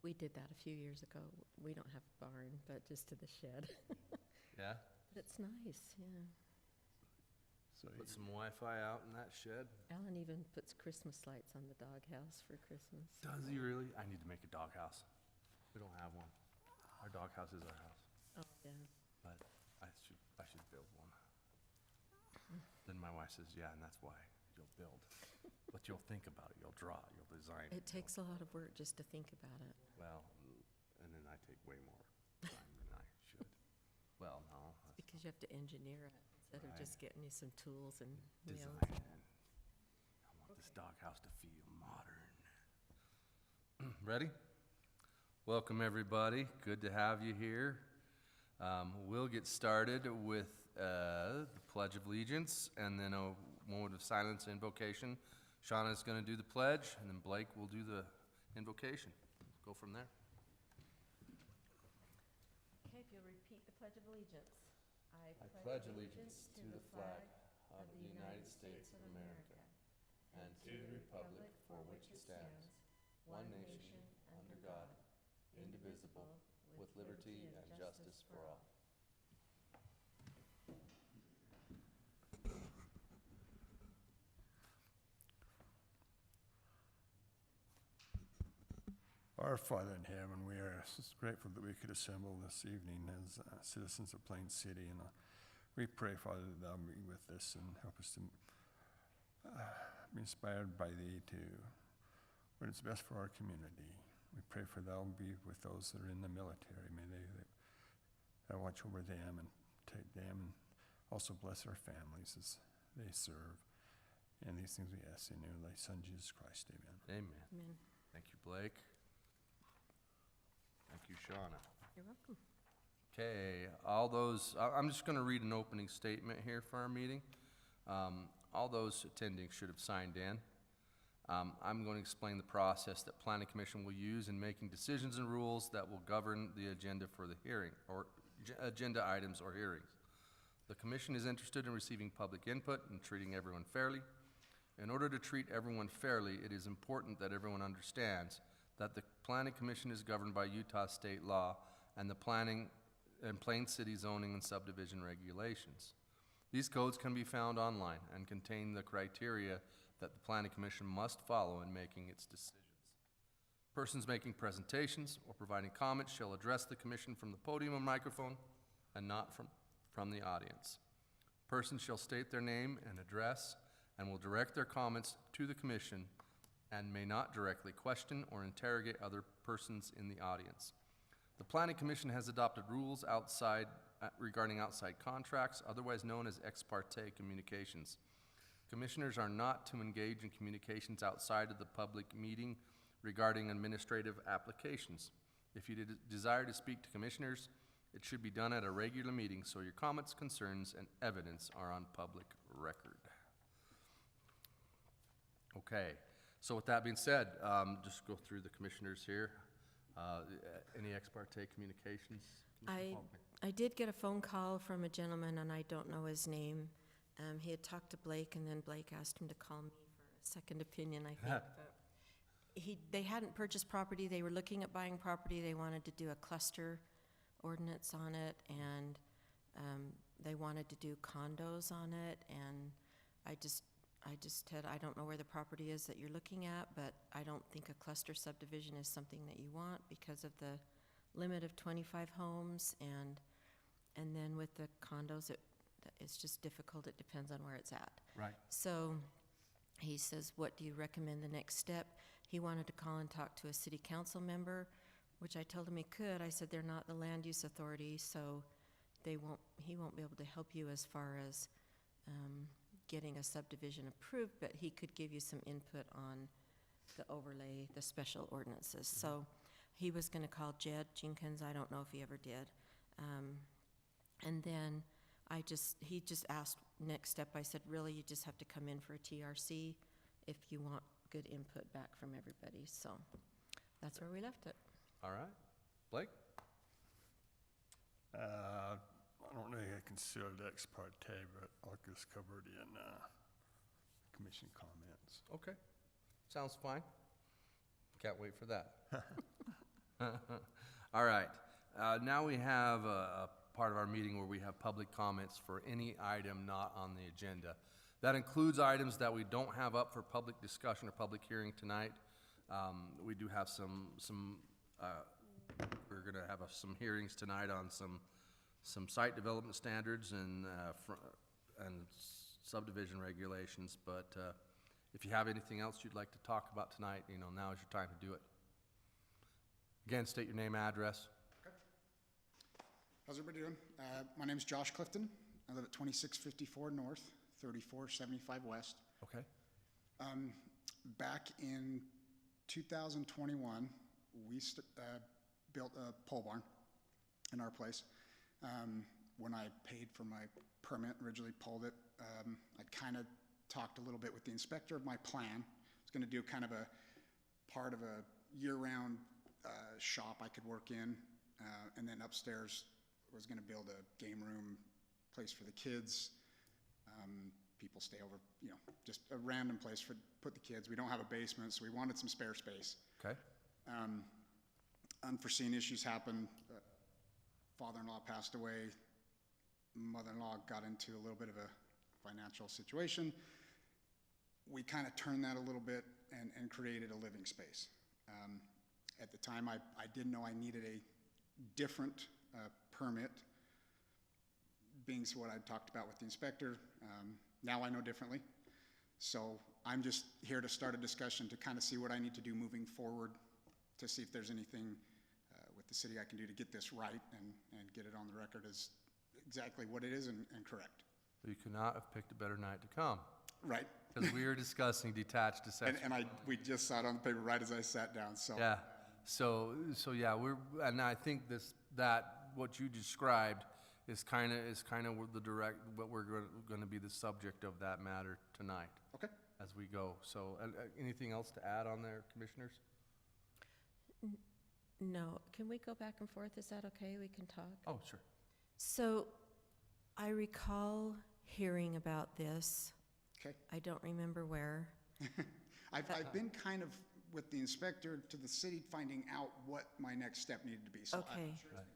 We did that a few years ago. We don't have a barn, but just to the shed. Yeah? But it's nice, yeah. So Put some Wi-Fi out in that shed. Alan even puts Christmas lights on the doghouse for Christmas. Does he really? I need to make a doghouse. We don't have one. Our doghouse is our house, Oh, yeah. but I should build one. Then my wife says, yeah, and that's why you'll build. But you'll think about it, you'll draw it, you'll design it. It takes a lot of work just to think about it. Well, and then I take way more time than I should. Well, no. that's Because you have to engineer it instead of just getting you some tools and Design nails. it. I want this doghouse to feel modern. Ready? Welcome, everybody. Good to have you here. We'll get started with the Pledge of Allegiance and then a moment of silence and invocation. Shauna's going to do the pledge, and then Blake will do the invocation. Go from there. Okay, if you'll repeat the Pledge of Allegiance. I pledge allegiance to the flag of the United States of America and to the republic for which it stands, one nation, under God, indivisible, with liberty and justice for all. Our Father in heaven, we are grateful that we could assemble this evening as citizens of Plain City. And we pray, Father, that thou be with us and help us to be inspired by thee to what is best for our community. We pray for thou be with those that are in the military. May thou watch over them and take them, and also bless our families as they serve. And these things we ask in thy Son, Jesus Christ. Amen. Amen. Amen. Thank you, Blake. Thank you, Shauna. You're welcome. Okay, all those, I'm just going to read an opening statement here for our meeting. All those attending should have signed in. I'm going to explain the process that Planning Commission will use in making decisions and rules that will govern the agenda for the hearing, or agenda items or hearings. The Commission is interested in receiving public input and treating everyone fairly. In order to treat everyone fairly, it is important that everyone understands that the Planning Commission is governed by Utah state law and the Planning and Plain City zoning and subdivision regulations. These codes can be found online and contain the criteria that the Planning Commission must follow in making its decisions. Persons making presentations or providing comments shall address the Commission from the podium or microphone and not from the audience. Persons shall state their name and address and will direct their comments to the Commission and may not directly question or interrogate other persons in the audience. The Planning Commission has adopted rules regarding outside contracts, otherwise known as ex parte communications. Commissioners are not to engage in communications outside of the public meeting regarding administrative applications. If you desire to speak to commissioners, it should be done at a regular meeting so your comments, concerns, and evidence are on public record. Okay. So with that being said, just go through the commissioners here. Any ex parte communications? I did get a phone call from a gentleman, and I don't know his name. He had talked to Blake, and then Blake asked him to call me for a second opinion, I think. But they hadn't purchased property. They were looking at buying property. They wanted to do a cluster ordinance on it, and they wanted to do condos on it. And I just said, I don't know where the property is that you're looking at, but I don't think a cluster subdivision is something that you want because of the limit of 25 homes, and then with the condos, it's just difficult. It depends on where it's at. Right. So he says, what do you recommend the next step? He wanted to call and talk to a city council member, which I told him he could. I said, they're not the land use authority, so he won't be able to help you as far as getting a subdivision approved, but he could give you some input on the overlay, the special ordinances. Mm-hmm. So he was going to call Jed Jenkins. I don't know if he ever did. And then he just asked next step. I said, really, you just have to come in for a TRC if you want good input back from everybody. So that's where we left it. All right. Blake? I don't know if I consider it ex parte, but I'll just cover it in commission comments. Okay. Sounds fine. Can't wait for that. All right. Now we have a part of our meeting where we have public comments for any item not on the agenda. That includes items that we don't have up for public discussion or public hearing tonight. We do have we're gonna have some hearings tonight on some site development standards and subdivision regulations, but if you have anything else you'd like to talk about tonight, now is your time to do it. Again, state your name, address. How's everybody doing? My name's Josh Clifton. I live at 2654 North, 3475 West. Okay. Back in 2021, we built a pole barn in our place. When I paid for my permit, originally pulled it, I kind of talked a little bit with the inspector of my plan. I was going to do kind of a part of a year-round shop I could work in, and then upstairs was going to build a game room, place for the kids. People stay over, just a random place for put the kids. We don't have a basement, so we wanted some spare space. Okay. Unforeseen issues happened. Father-in-law passed away. Mother-in-law got into a little bit of a financial situation. We kind of turned that a little bit and created a living space. At the time, I didn't know I needed a different permit, being what I talked about with the inspector. Now I know differently. So I'm just here to start a discussion to kind of see what I need to do moving forward, to see if there's anything with the city I can do to get this right and get it on the record as exactly what it is and correct. You could not have picked a better night to come. Right. Because we were discussing detached accessory. And we just saw it on the paper right as I sat down, so. Yeah. So yeah, and I think what you described is kind of what we're going to be the subject of that matter tonight. Okay. As we go. So anything else to add on there, commissioners? No. Can we go back and forth? Is that okay? We can talk? Oh, sure. So I recall hearing about this. Okay. I don't remember where. I've been kind of with the inspector to the city finding out what my next step needed to be. So Okay. I'm sure it's been kicked around a little.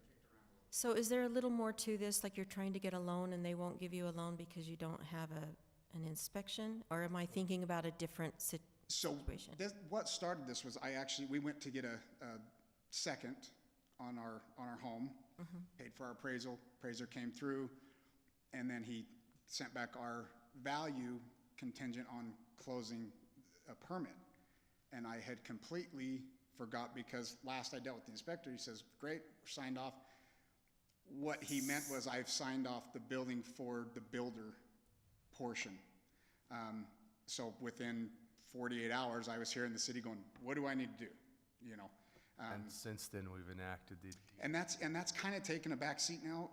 So is there a little more to this, like you're trying to get a loan and they won't give you a loan because you don't have an inspection? Or am I thinking about a different So situation? what started this was we went to get a second on our home, paid for our appraisal, appraiser came through, and then he sent back our value contingent on closing a permit. And I had completely forgot, because last I dealt with the inspector, he says, great, we're signed off. What he meant was I've signed off the building for the builder portion. So within 48 hours, I was here in the city going, what do I need to do? And since then, we've enacted the. And that's kind of taken a back seat now.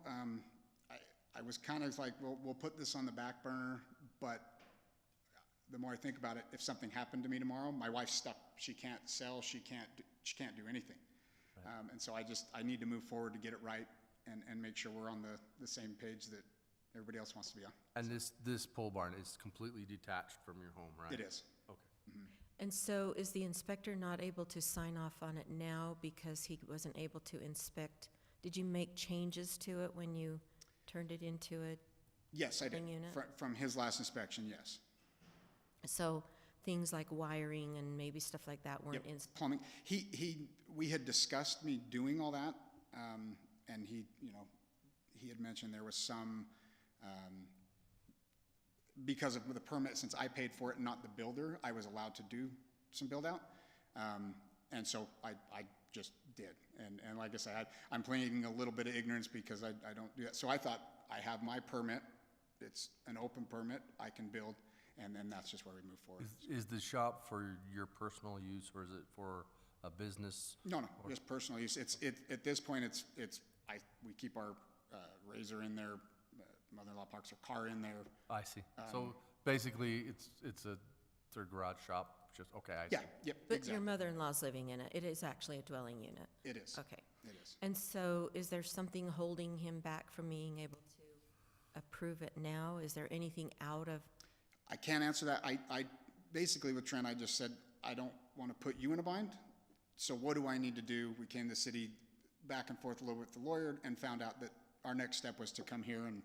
I was kind of like, well, we'll put this on the back burner, but the more I think about it, if something happened to me tomorrow, my wife's stuck. She can't sell. She can't do anything. Right. And so I need to move forward to get it right and make sure we're on the same page that everybody else wants to be on. And this pole barn is completely detached from your home, right? It is. Okay. Mm-hmm. And so is the inspector not able to sign off on it now because he wasn't able to inspect? Did you make changes to it when you turned it into a Yes, I did. living unit? From his last inspection, yes. So things like wiring and maybe stuff like that weren't Yep. Plumbing. We had discussed me doing all that, and he had mentioned there was some, because of the permit, since I paid for it, not the builder, I was allowed to do some build out, and so I just did. And like I said, I'm pleading a little bit of ignorance because I don't do that. So I thought, I have my permit, it's an open permit, I can build, and then that's just where we move forward. Is the shop for your personal use, or is it for a business? No, just personal use. At this point, we keep our razor in there. Mother-in-law parks her car in there. I see. So basically, it's a third garage shop. Just okay. I see. Yeah. Yep. But exactly. your mother-in-law's living in it. It is actually a dwelling unit. It is. Okay. It is. And so is there something holding him back from being able to approve it now? Is there anything out of? I can't answer that. I basically with Trent, I just said I don't want to put you in a bind, So what do I need to do? We came to the city back and forth a little with the lawyer and found out that our next step was to come here and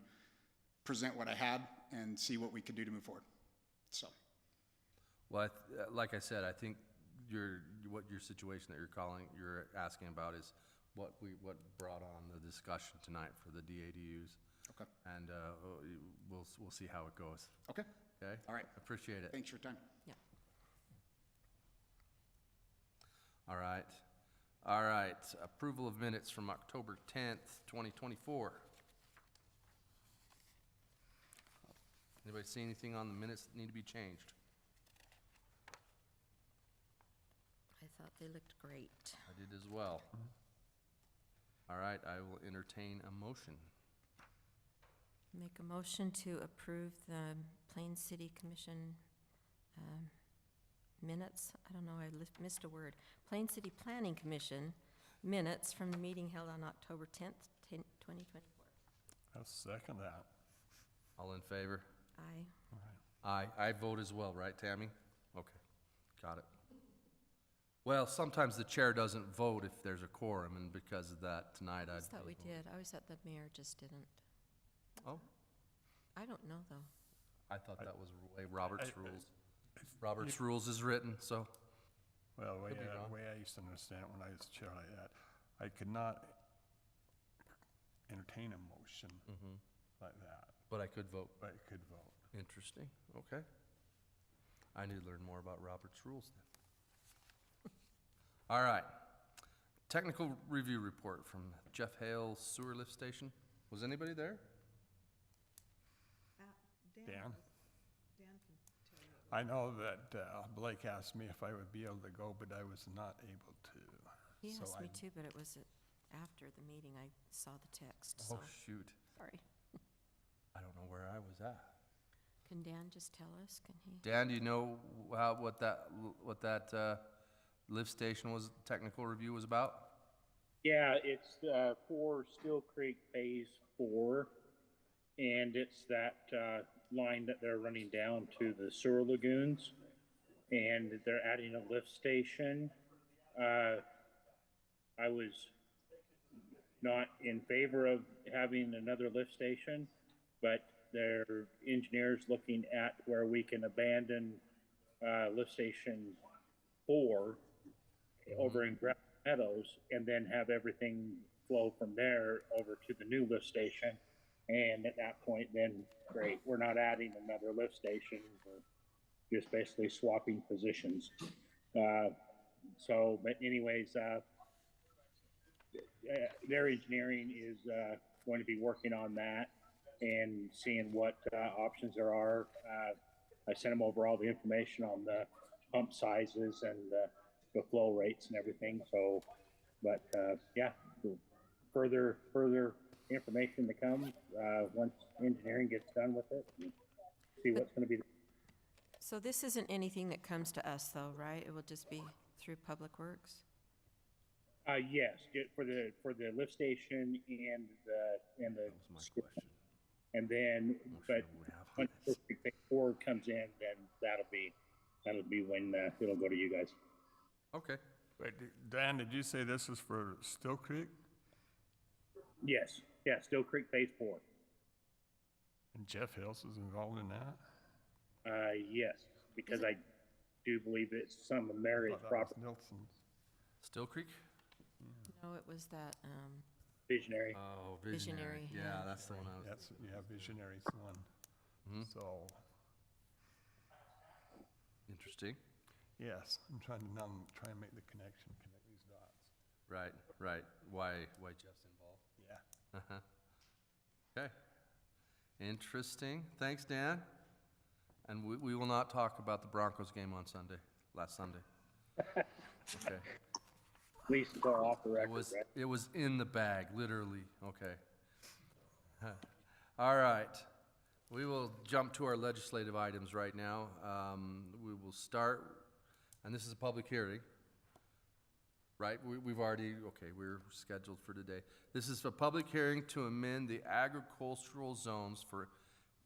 present what I had and see what we could do to move forward. So, Well, like I said, I think what your situation that you're asking about is what brought on the discussion tonight for the DADUs. okay. And we'll see how it goes, Okay. okay? All right. Appreciate it. Thanks for your time. Yeah. All right. All right. Approval of minutes from October 10th, 2024. Anybody see anything on the minutes that need to be changed? I thought they looked great. I did as well. All right, I will entertain a motion. Make a motion to approve the Plain City Commission minutes. I don't know, I missed a word. Plain City Planning Commission minutes from the meeting held on October 10th, 2024. I'll second that. All in favor? Aye. Aye. I vote as well, right, Tammy? Okay, got it. Well, sometimes the chair doesn't vote if there's a quorum, and because of that, tonight I I'd. just thought we did. I always thought the mayor just didn't. Oh, I don't know, though. I thought that was the way Robert's rules is written, so. Well, Could be wrong. the way I used to understand it when I was chair like that, I could not entertain a motion like that, But I could vote. but I could vote. Interesting, okay. I need to learn more about Robert's rules then. All right. Technical review report from Jeff Hale's sewer lift station. Was anybody there? Dan? Dan can tell you. I know that Blake asked me if I would be able to go, but I was not able to. He So asked me I- too, but it was after the meeting. I saw the text, Oh, so, shoot. sorry. I don't know where I was at. Can Dan just tell us? Can he? Dan, do you know what that lift station technical review was about? Yeah, it's for Still Creek Phase 4, and it's that line that they're running down to the sewer lagoons, and they're adding a lift station. I was not in favor of having another lift station, but their engineers looking at where we can abandon lift station 4 over in Grass Meadows, and then have everything flow from there over to the new lift station. And at that point, then great, we're not adding another lift station. We're just basically swapping positions. But anyways, their engineering is going to be working on that and seeing what options there are. I sent them over all the information on the pump sizes and the flow rates and everything. So, but yeah, further information to come once engineering gets done with it. And see what's going to be. So this isn't anything that comes to us, though, right? It will just be through Public Works? Yes, for the lift station and the That was my question. and then I'm not but sure we have once this. District 4 comes in, then that'll be when it'll go to you guys. Okay. Wait, Dan, did you say this is for Still Creek? Yes, yeah, Still Creek Phase 4. And Jeff Hills is involved in that? Yes, because I do believe it's some of Mary's Thought that was property. Nelson's. Still Creek? No, it was that, Visionary. Oh, Visionary, Yeah, yeah. that's the one I was. That's, yeah, Visionary's one. Mhm. So, Interesting. yes, I'm trying to now try and make the connection, connect these dots. Right. Why Jeff's involved? Yeah. Uh-huh. Okay. Interesting. Thanks, Dan. And we will not talk about the Broncos game on last Sunday. Okay. At least it's all off the record, right? It was in the bag, literally. Okay. All right. We will jump to our legislative items right now. We will start, and this is a public hearing, right? We've already, okay, we're scheduled for today. This is a public hearing to amend the agricultural zones for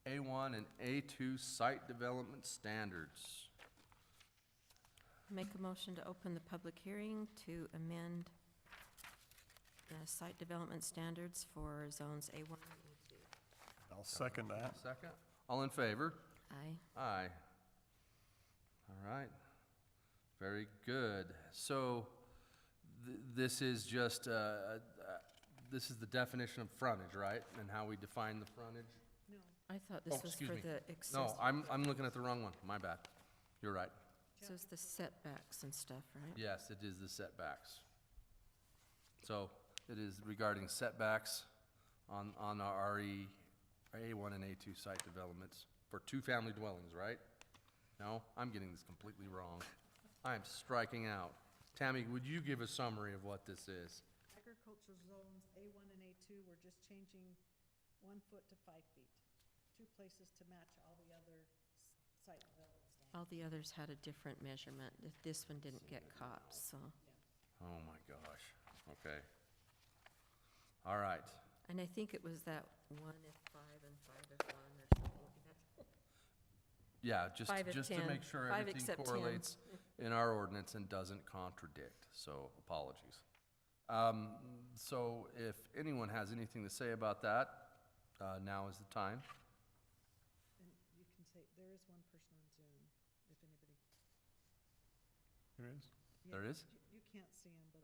A1 and A2 site development standards. Make a motion to open the public hearing to amend the site development standards for zones A1 and A2. I'll second that. Second? All in favor? Aye. Aye. All right. Very good. So this is just, this is the definition of frontage, right? And how we define the frontage? No, I thought Oh, this was excuse for me. the No, access, I'm looking at the wrong one. My bad. You're right. so it's the setbacks and stuff, right? Yes, it is the setbacks. So it is regarding setbacks on our RE, A1 and A2 site developments for two-family dwellings, right? No, I'm getting this completely wrong. I'm striking out. Tammy, would you give a summary of what this is? agricultural zones A1 and A2, we're just changing 1 foot to 5 feet. 2 places to match all the other site development standards. All the others had a different measurement. This one didn't get caught, so. Oh, my gosh. Okay. All right. And I think it was that 1 if 5 and 5 if 1 or something like that. Yeah, just, 5 of just to 10. make sure 5 everything except 10. correlates in our ordinance and doesn't contradict, so apologies. So if anyone has anything to say about that, now is the time. And you can say, there is one person on Zoom, if anybody. There is? Yeah, There is? You can't see him, but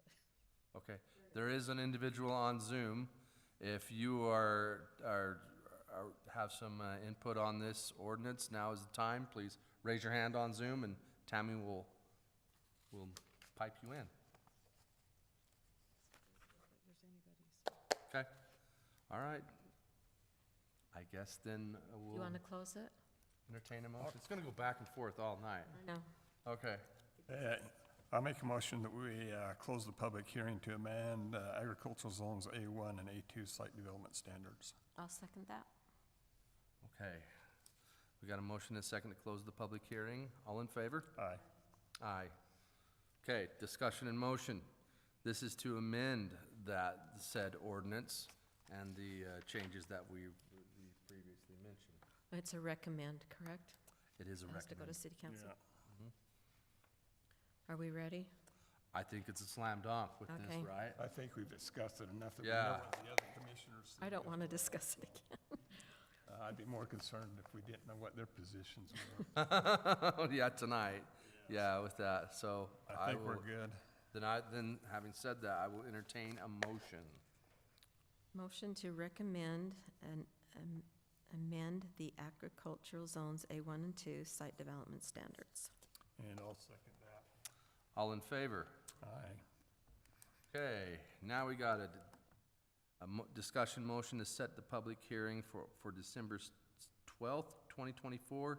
Okay, there is an individual on Zoom. If you have some input on this ordinance, now is the time. Please raise your hand on Zoom and Tammy will pipe you in. if there's anybody. So. Okay, all right. I guess then You we'll want to close it? entertain a motion. It's gonna go back and forth all night. No. Okay, I'll make a motion that we close the public hearing to amend agricultural zones A1 and A2 site development standards. I'll second that. okay. We got a motion and a second to close the public hearing. All in favor? Aye. Aye. Okay, discussion in motion. This is to amend that said ordinance and the changes that we previously mentioned. It's a recommend, correct? It is a It has to go to recommend. city council. Yeah. Are we ready? I think it's a slam dunk with this, Okay. right? I think we've discussed it enough that we Yeah. know what the other commissioners. I don't want to discuss it again. I'd be more concerned if we didn't know what their positions were. Yeah, tonight. Yeah, with that, so I think we're will- good. Then having said that, I will entertain a motion. Motion to recommend and amend the agricultural zones A1 and 2 site development standards. And I'll second that. All in favor? Aye. Okay, now we got a discussion motion to set the public hearing for December 12th, 2024,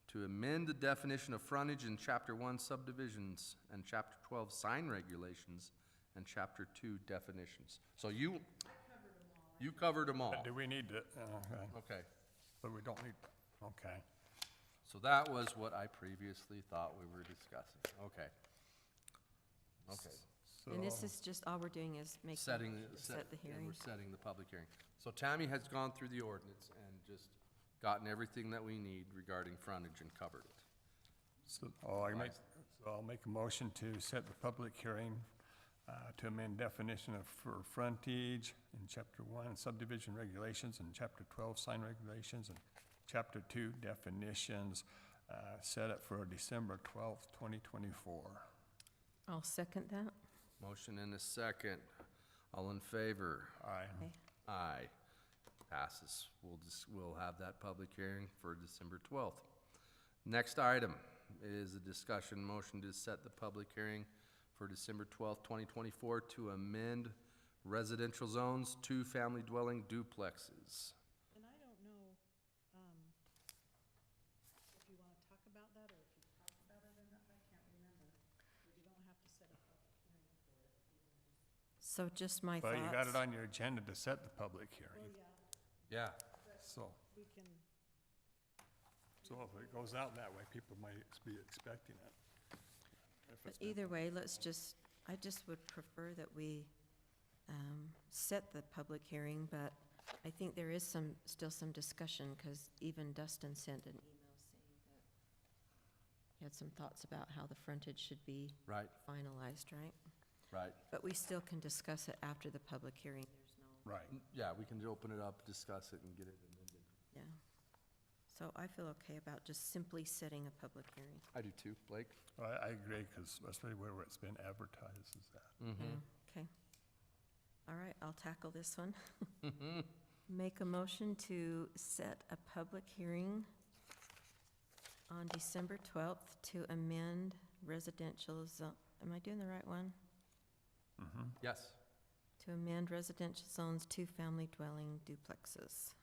to amend the definition of frontage in Chapter 1 subdivisions and Chapter 12 sign regulations and Chapter 2 definitions. So you covered them all. Do we need to, okay, Okay, but we don't need, okay. so that was what I previously thought we were discussing. Okay. Okay. And this So- is just, all we're doing is making, Setting, set the and hearing. we're setting the public hearing. So Tammy has gone through the ordinance and just gotten everything that we need regarding frontage and covered it. So I'll make a motion to set the public hearing to amend definition of for frontage in Chapter 1 subdivision regulations and Chapter 12 sign regulations and Chapter 2 definitions, set it for December 12th, 2024. I'll second that. Motion and a second. All in favor? Aye. Okay. Aye. Passes. We'll have that public hearing for December 12th. Next item is a discussion motion to set the public hearing for December 12th, 2024 to amend residential zones, two-family dwelling duplexes. And I don't know, if you want to talk about that, or if you talked about it or not, I can't remember. But you don't have to set a public hearing for it. So just my Well, thoughts. you got it on your agenda to set the public Well, hearing, Yeah. so, we can, so if it goes out that way, people might be expecting it. If But it's been- either way, I just would prefer that we set the public hearing, but I think there is still some discussion, because even Dustin sent an email saying that He had some thoughts about how the frontage should be Right, finalized, right? right. But we still can discuss it after the public hearing. There's no, Right. Yeah, we can open it up, discuss it, and get it amended. yeah. So I feel okay about just simply setting a public hearing. I do too. Blake? Well, I agree, because especially where it's been advertised is that. Mm-hmm. Yeah, okay. All right, I'll tackle this one. Make a motion to set a public hearing on December 12th to amend residential zone, am I doing the right one? Yes. To amend residential zones to family dwelling duplexes.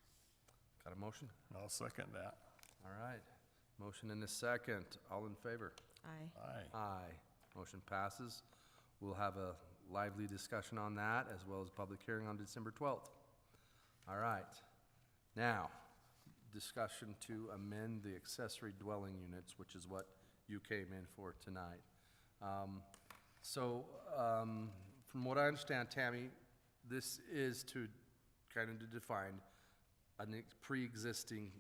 Got a motion? And I'll second that. All right. Motion and a second. All in favor? Aye. Aye. Aye. Motion passes. We'll have a lively discussion on that, as well as public hearing on December 12th. All right. Now, discussion to amend the accessory dwelling units, which is what you came in for tonight. From what I understand, Tammy, this is to kind of to define a pre-existing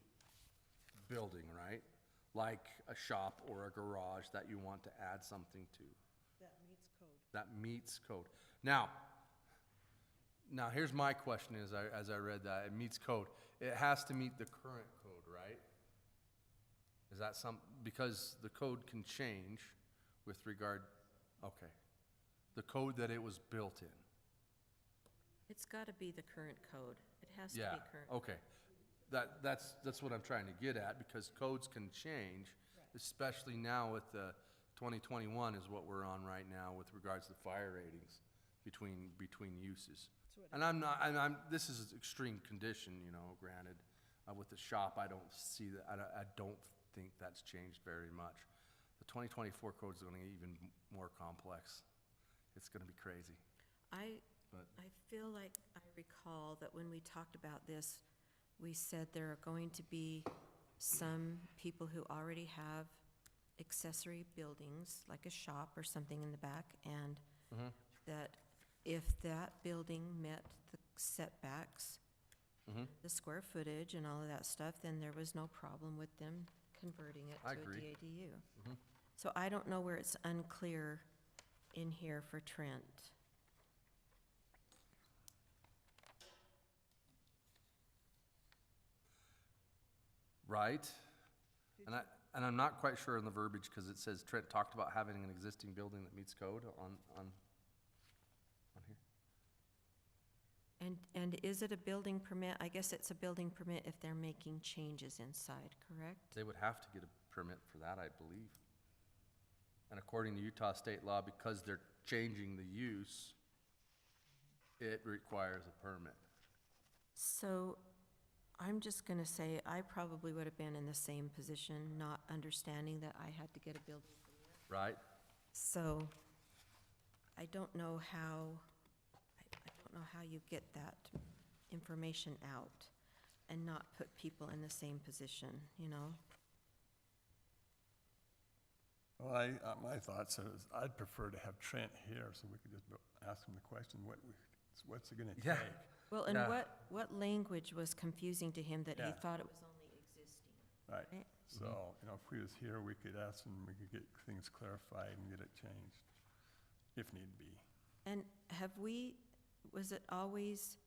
building, right? Like a shop or a garage that you want to add something to, That meets code. that meets code. Now here's my question as I read that, it meets code. It has to meet the current code, right? Is that because the code can change with regard, okay. The code that it was built in. It's got to be the current code. It has to be Yeah, current. okay. That's what I'm trying to get at, because codes can change, especially now with the 2021 is what we're on right now with regards to fire ratings between uses. And this is extreme condition, granted. With the shop, I don't see that, I don't think that's changed very much. The 2024 code is going to get even more complex. It's going to be crazy. I But- feel like I recall that when we talked about this, we said there are going to be some people who already have accessory buildings, like a shop or something in the back, and that if that building met the setbacks, the square footage and all of that stuff, then there was no problem with them converting it to I a agree. DADU. So I don't know where it's unclear in here for Trent. Right? And I'm not quite sure on the verbiage, because it says Trent talked about having an existing building that meets code on here. And is it a building permit? I guess it's a building permit if they're making changes inside, correct? They would have to get a permit for that, I believe. And according to Utah state law, because they're changing the use, it requires a permit. So I'm just gonna say, I probably would have been in the same position, not understanding that I had to get a building permit. Right? So I don't know how, I don't know how you get that information out and not put people in the same position, Well, my thoughts is, I'd prefer to have Trent here, so we could just ask him the question, what's it gonna Yeah. take? Well, and Yeah. what language was confusing to him that he Yeah. thought it was only existing? Right, Right. so, if we was here, we could ask him, we could get things clarified and get it changed, if need be. And was it always,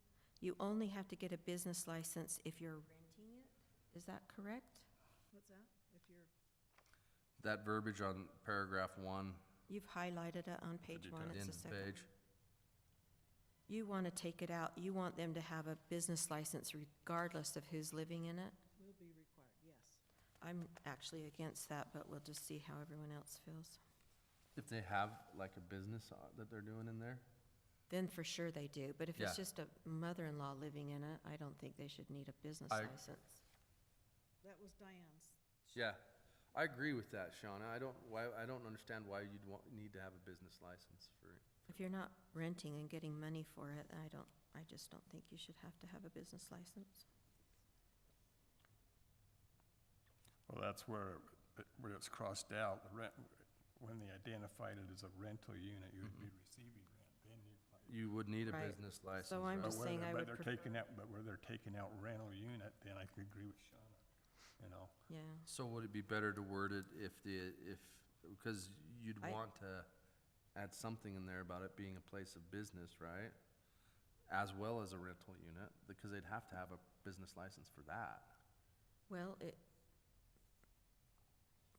you only have to get a business license if you're renting it? Is that correct? What's that? If you're, That verbiage on paragraph 1, You've highlighted it on page 1, end it's the of the second. page. You want to take it out, you want them to have a business license regardless of who's living in it? will be required, yes. I'm actually against that, but we'll just see how everyone else feels. If they have like a business that they're doing in there? Then for sure they do, but if it's Yeah. just a mother-in-law living in it, I don't think they should need a business I- license. That was Diane's. Yeah, I agree with that, Shauna. I don't understand why you'd need to have a business license for it. If you're not renting and getting money for it, I just don't think you should have to have a business license. Well, that's where it's crossed out, the rent, when they identified it as a rental unit, you would be receiving rent, then You would need a Right. business license. So I'm right? just saying I would But prefer. where they're taking out rental unit, then I could agree with Shauna. you know? Yeah. So would it be better to word it because you'd I- want to add something in there about it being a place of business, right? As well as a rental unit, because they'd have to have a business license for that. Well,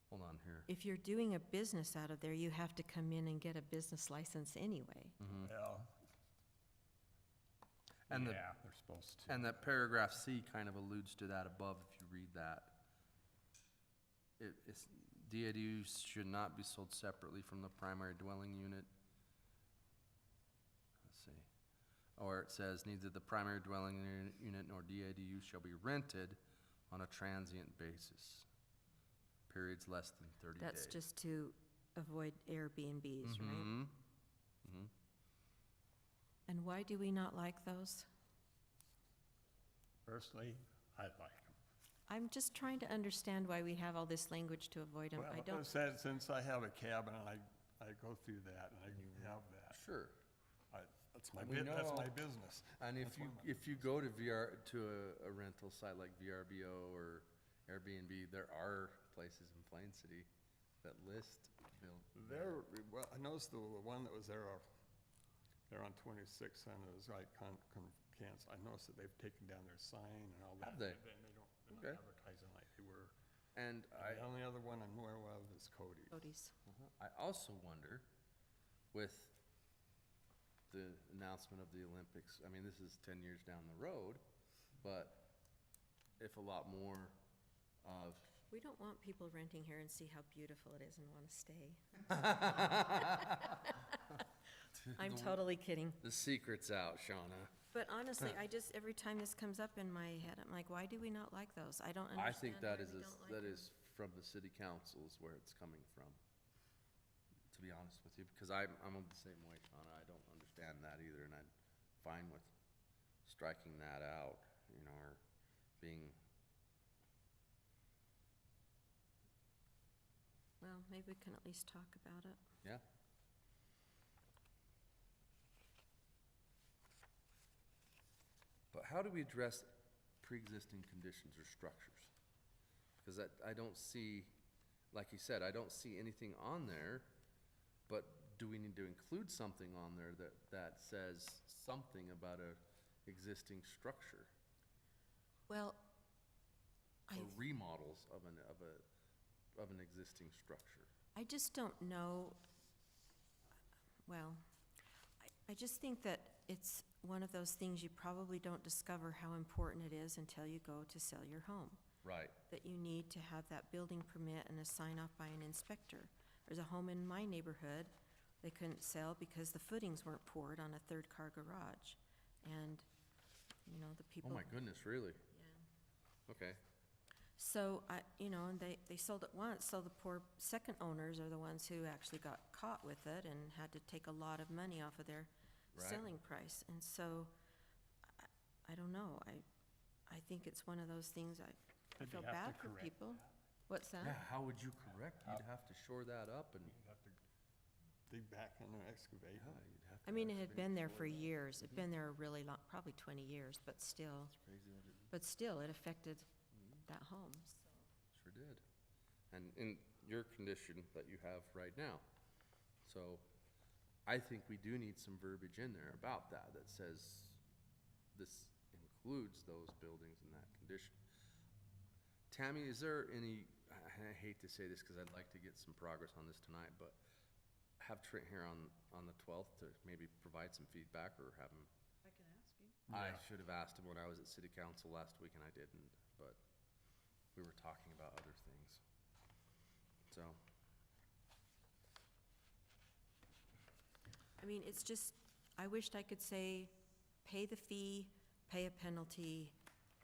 Hold on here. if you're doing a business out of there, you have to come in and get a business license anyway. Well, And the, yeah, they're supposed to. and that paragraph C kind of alludes to that above, if you read that. It's, DADUs should not be sold separately from the primary dwelling unit. Let's see. Or it says, neither the primary dwelling unit nor DADU shall be rented on a transient basis. Periods less than 30 days. That's just to avoid Airbnbs, right? Mhm. And why do we not like those? Personally, I like them. I'm just trying to understand why we have all this language to avoid them. I Well, don't, since I have a cabin and I go through that and I have that, Sure. that's my, We that's my know- business. And if you go to a rental site like VRBO or Airbnb, there are places in Plain City that list There, well, I noticed the one that was there on 26, and it was like I noticed that they've taken down their sign and all that. Have they? And they're Okay. not advertising like they were. and The only other one I'm aware of is Cody's. Cody's. I also wonder with the announcement of the Olympics, I mean, this is 10 years down the road, but if a lot more of We don't want people renting here and see how beautiful it is and want to stay. I'm totally kidding. the secret's out, Shauna. But honestly, every time this comes up in my head, I'm like, why do we not like those? I don't understand I think that why is, we don't like that them. is from the city councils where it's coming from, to be honest with you, because I'm the same way, Shauna, I don't understand that either, and I'm fine with striking that out, you know, or being, Well, maybe we can at least talk about it. yeah. But how do we address pre-existing conditions or structures? Because I don't see, like you said, I don't see anything on there, but do we need to include something on there that says something about a existing structure? Well, Or remodels of an existing structure? I just don't know, well, I just think that it's one of those things you probably don't discover how important it is until you go to sell your home. Right. That you need to have that building permit and a sign off by an inspector. There's a home in my neighborhood, they couldn't sell because the footings weren't poured on a third-car garage. And, you know, the people. Oh my goodness, really? Yeah. Okay. So, and they sold it once, so the poor second owners are the ones who actually got caught with it and had to take a lot of money off of their Right. selling price. And so, I don't know, I think it's one of those things, I Did feel they have bad to for correct people. What's that? Yeah, how would you correct? You'd have to shore that up and, You have to dig back and excavate. yeah, you'd have to. I mean, it had excavate, been there shore for that. years, it'd been there a really long, probably 20 years, but still, Crazy that it it affected that home, so. sure did. And in your condition that you have right now. So I think we do need some verbiage in there about that says this includes those buildings in that condition. Tammy, is there any, I hate to say this because I'd like to get some progress on this tonight, but have Trent here on the 12th to maybe provide some feedback or have him. I can ask him. I Yeah. should have asked him when I was at city council last week and I didn't, but we were talking about other things. So, I mean, it's just, I wished I could say, pay the fee, pay a penalty,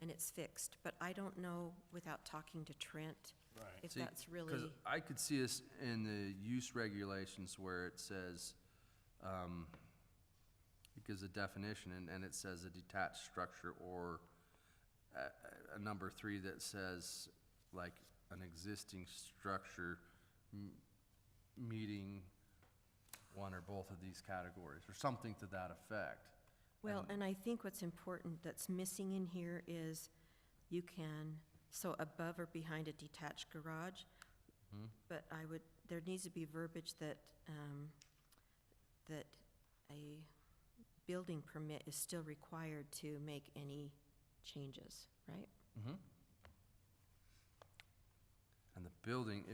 and it's fixed. But I don't know, without talking to Trent, Right. if see, that's 'cause really, I could see us in the use regulations where it says, it gives a definition and it says a detached structure or a number 3 that says like an existing structure meeting one or both of these categories or something to that effect. well, and I think what's important that's missing in here is you can so above or behind a detached garage. But there needs to be verbiage that, that a building permit is still required to make any changes, right? And the building,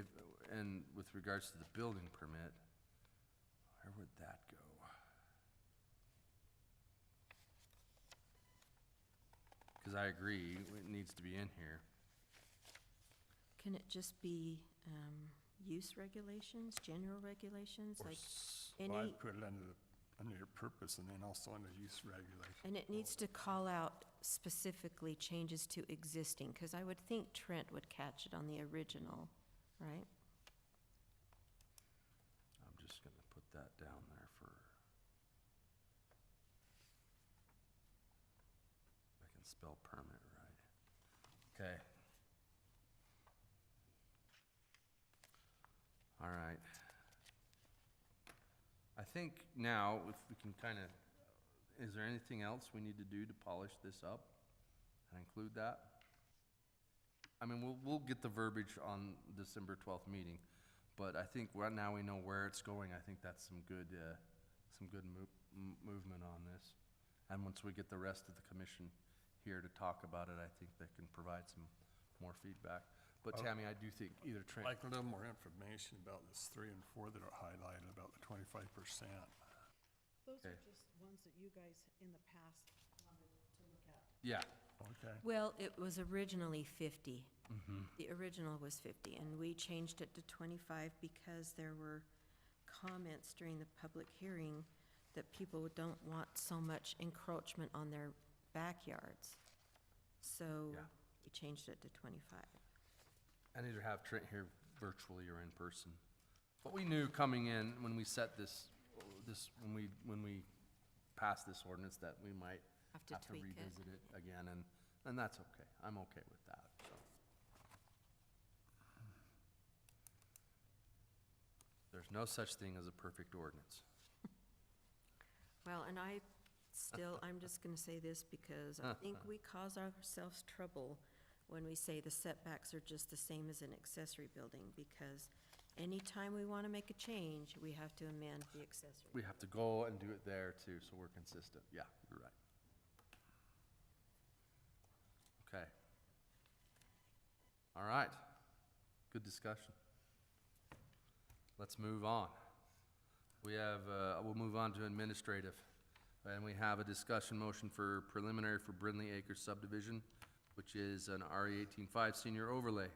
and with regards to the building permit, where would that go? Because I agree, it needs to be in here. Can it just be, use regulations, general regulations, Or like Well, any, I'd put it under your purpose and then also under use regulation. and it needs to call out specifically changes to existing, because I would think Trent would catch it on the original, right? I'm just gonna put that down there for, if I can spell permit right. Okay. All right. I think now, if we can kind of, is there anything else we need to do to polish this up and include that? I mean, we'll get the verbiage on December 12th meeting, but I think right now we know where it's going. I think that's some good movement on this. And once we get the rest of the commission here to talk about it, I think they can provide some more feedback. But Tammy, I do think either Trent. Like a little more information about this 3 and 4 that are highlighted about the 25%. Those Okay. are just ones that you guys in the past wanted to look at. Yeah, Okay. Well, it was originally 50. The original was 50, and we changed it to 25 because there were comments during the public hearing that people don't want so much encroachment on their backyards. So Yeah. we changed it to 25. and either have Trent here virtually or in person. But we knew coming in, when we set when we passed this ordinance, that we might Have to have to tweak it. revisit it again, and that's okay. I'm okay with that, so. There's no such thing as a perfect ordinance. Well, and I'm just gonna say this because I think we cause ourselves trouble when we say the setbacks are just the same as an accessory building, because anytime we wanna make a change, we have to amend the accessory. We have to go and do it there too, so we're consistent. Yeah, you're right. Okay. All right. Good discussion. Let's move on. We have, we'll move on to administrative. And we have a discussion motion for preliminary for Brindley Acres subdivision, which is an RE 18-5 senior overlay.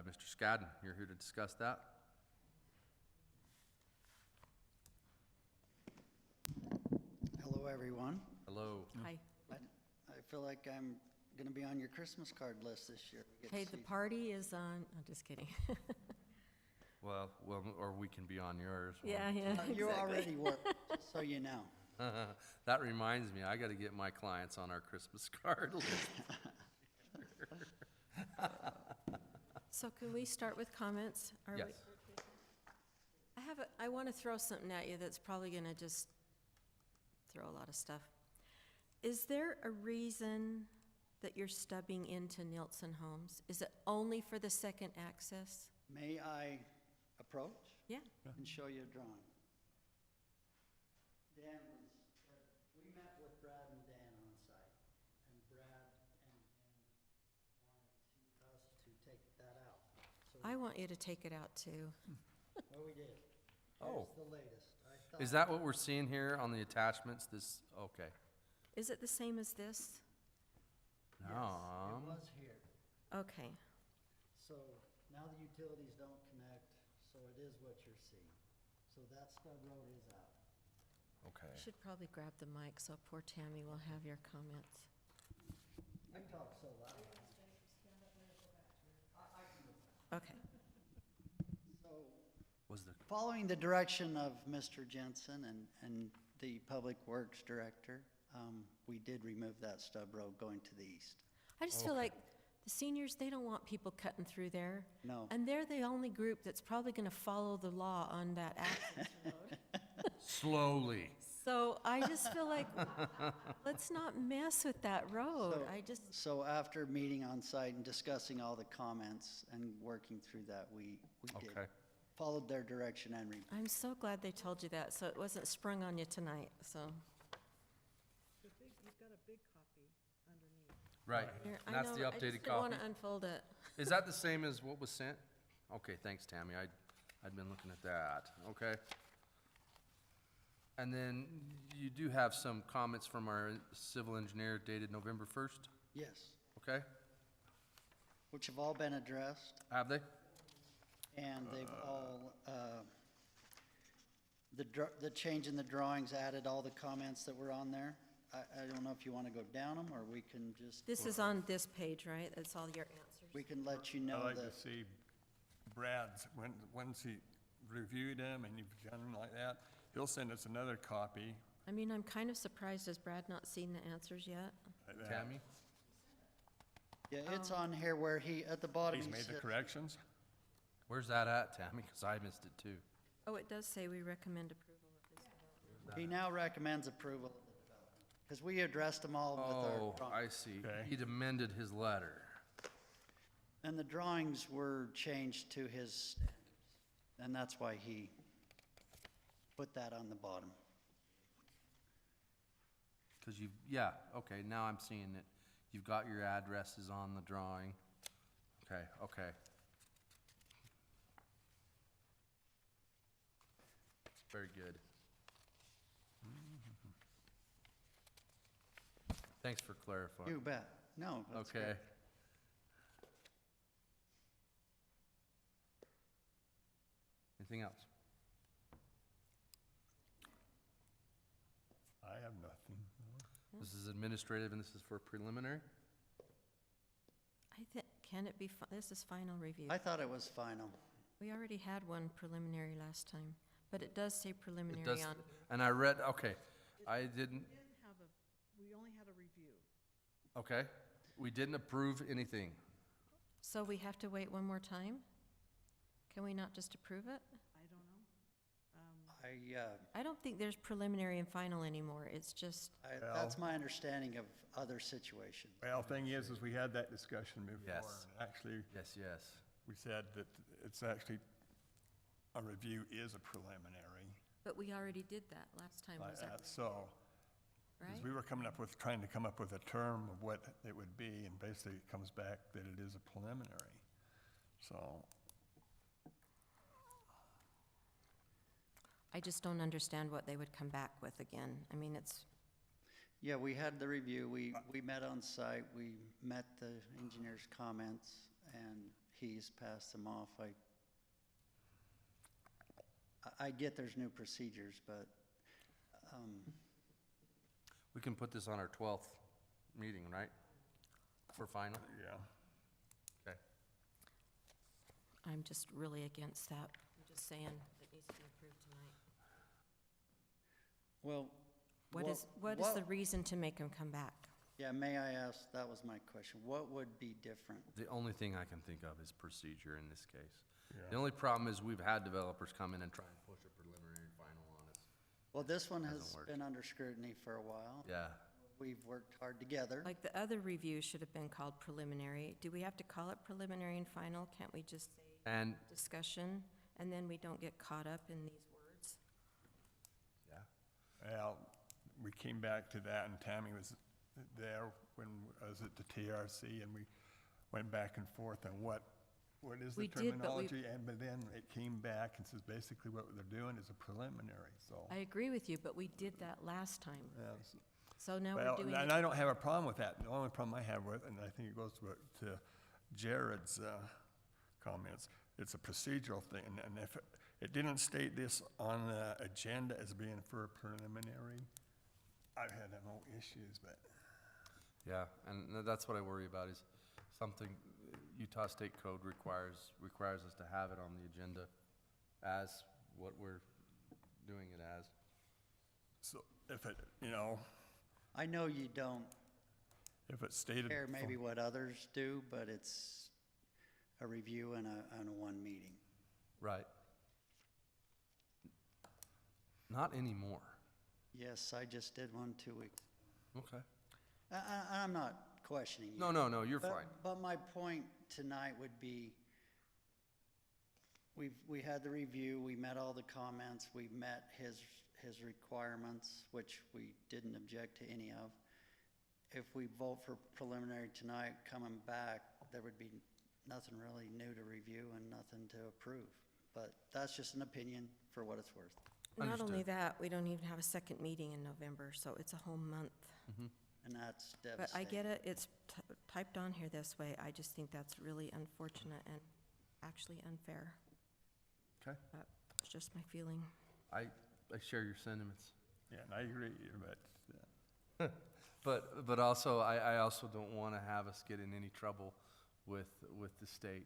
Mr. Scadden, you're here to discuss that? Hello, everyone. Hello. Hi. I feel like I'm going to be on your Christmas card list this year. We get to Hey, the see- party is on, I'm just kidding. Well, or we can be on yours. Yeah, yeah, You exactly. already work, just so you know. That reminds me, I gotta get my clients on our Christmas card list. So can we start with comments? Are we- Yes. I want to throw something at you that's probably going to just throw a lot of stuff. Is there a reason that you're stubbing into Nilsson Homes? Is it only for the second access? May I approach Yeah. and show you a drawing? Dan we met with Brad and Dan on site, and Brad and Dan wanted us to take that out. So, I want you to take it out too. well, we did. Oh. Here's the latest. I thought. Is that what we're seeing here on the attachments, this, okay. Is it the same as this? Yes, No. it was here. Okay. So now the utilities don't connect, so it is what you're seeing. So that stub road is out. Okay. You should probably grab the mic so poor Tammy will have your comments. I talk so loud. Okay. So, Was the, following the direction of Mr. Jensen and the Public Works Director, we did remove that stub road going to the east. I just feel like the seniors, they don't want people cutting through there. No. And they're the only group that's probably going to follow the law on that access road. slowly. So I just feel like, let's not mess with that road. So- I just, So after meeting on site and discussing all the comments and working through that, we did. Okay. Followed their direction and I'm so glad they told you that, so it wasn't sprung on you tonight, so. You've got a big copy underneath. Right, Here, and I that's the know, I just updated didn't want copy. to unfold it. Is that the same as what was sent? Okay, thanks, Tammy. I'd been looking at that, okay. And then you do have some comments from our civil engineer dated November 1st, yes, okay? which have all been addressed. Have they? And they've all, the change in the drawings added all the comments that were on there. I don't know if you want to go down them, or we can just, This is on this page, right? That's all your answers. we can let you know I'd like that. to see Brad's, once he reviewed them and you've done them like that, he'll send us another copy I mean, I'm kind of surprised, has Brad not seen the answers yet? like that. Tammy? Yeah, it's on here where at the bottom, He's he made the said, corrections? Where's that at, Tammy? Because I missed it too. Oh, it does say we recommend approval of this development. he now recommends approval of the development. Because we addressed them all with Oh, our, I see. Okay. He'd amended his letter. and the drawings were changed to his standards. And that's why he put that on the bottom. Because yeah, okay, now I'm seeing it. You've got your addresses on the drawing. Okay, okay. Very good. Thanks for clarifying. You bet. No, that's good. Okay. Anything else? I have nothing. This is administrative and this is for preliminary? I think, can it be, this is final review. I thought it was final. We already had one preliminary last time, but it does say It preliminary does, on, and I read, okay, I didn't, We only had a review. okay, we didn't approve anything. so we have to wait one more time? Can we not just approve it? I don't know. I I don't think there's preliminary and final anymore, it's just, that's my understanding of other situations. Well, thing is we had that discussion before. Yes. and Actually, Yes, yes. we said that it's actually, a review is a preliminary. but we already did that last time, Like was that, that. So, right? as we were trying to come up with a term of what it would be, and basically it comes back that it is a preliminary. So, I just don't understand what they would come back with again. I mean, it's, Yeah, we had the review, we met on site, we met the engineer's comments, and he's passed them off. I get there's new procedures, but, We can put this on our 12th meeting, right? For final? yeah. Okay. I'm just really against that. I'm just saying it needs to be approved tonight. well. What is the reason to make them come back? Yeah, may I ask, that was my question, what would be different? The only thing I can think of is procedure in this case. The Yeah. only problem is we've had developers come in and try and push a preliminary and final on us. Well, this one Hasn't has worked. been under scrutiny for a while. Yeah. We've worked hard together. Like the other review should have been called preliminary. Do we have to call it preliminary and final? Can't we just say And, discussion? And then we don't get caught up in these words? yeah, Well, we came back to that, and Tammy was there when I was at the TRC, and we went back and forth on what is the We did, but we- terminology, but then it came back and says basically what they're doing is a preliminary, so. I agree with you, but we did that last time. Yeah, So now we're well, doing and it. I don't have a problem with that. The only problem I have with, and I think it goes to Jared's comments, it's a procedural thing, and if it didn't state this on the agenda as being for a preliminary, I've had no issues, but. yeah, and that's what I worry about is something Utah State Code requires us to have it on the agenda as what we're doing it as. So if it, I know you don't if it's stated. care maybe what others do, but it's a review and a one meeting. Right. Not anymore. Yes, I just did one 2 weeks. Okay. I'm not questioning you. No, you're But- fine. But my point tonight would be, we had the review, we met all the comments, we met his requirements, which we didn't object to any of. If we vote for preliminary tonight, coming back, there would be nothing really new to review and nothing to approve. But that's just an opinion for what it's worth. Not only Understood. that, we don't even have a second meeting in November, so it's a whole month. And that's But devastating. I get it, it's typed on here this way. I just think that's really unfortunate and actually unfair. Okay. But it's just my feeling. I share your sentiments. Yeah, and I agree, but But also, I also don't want to have us get in any trouble with the state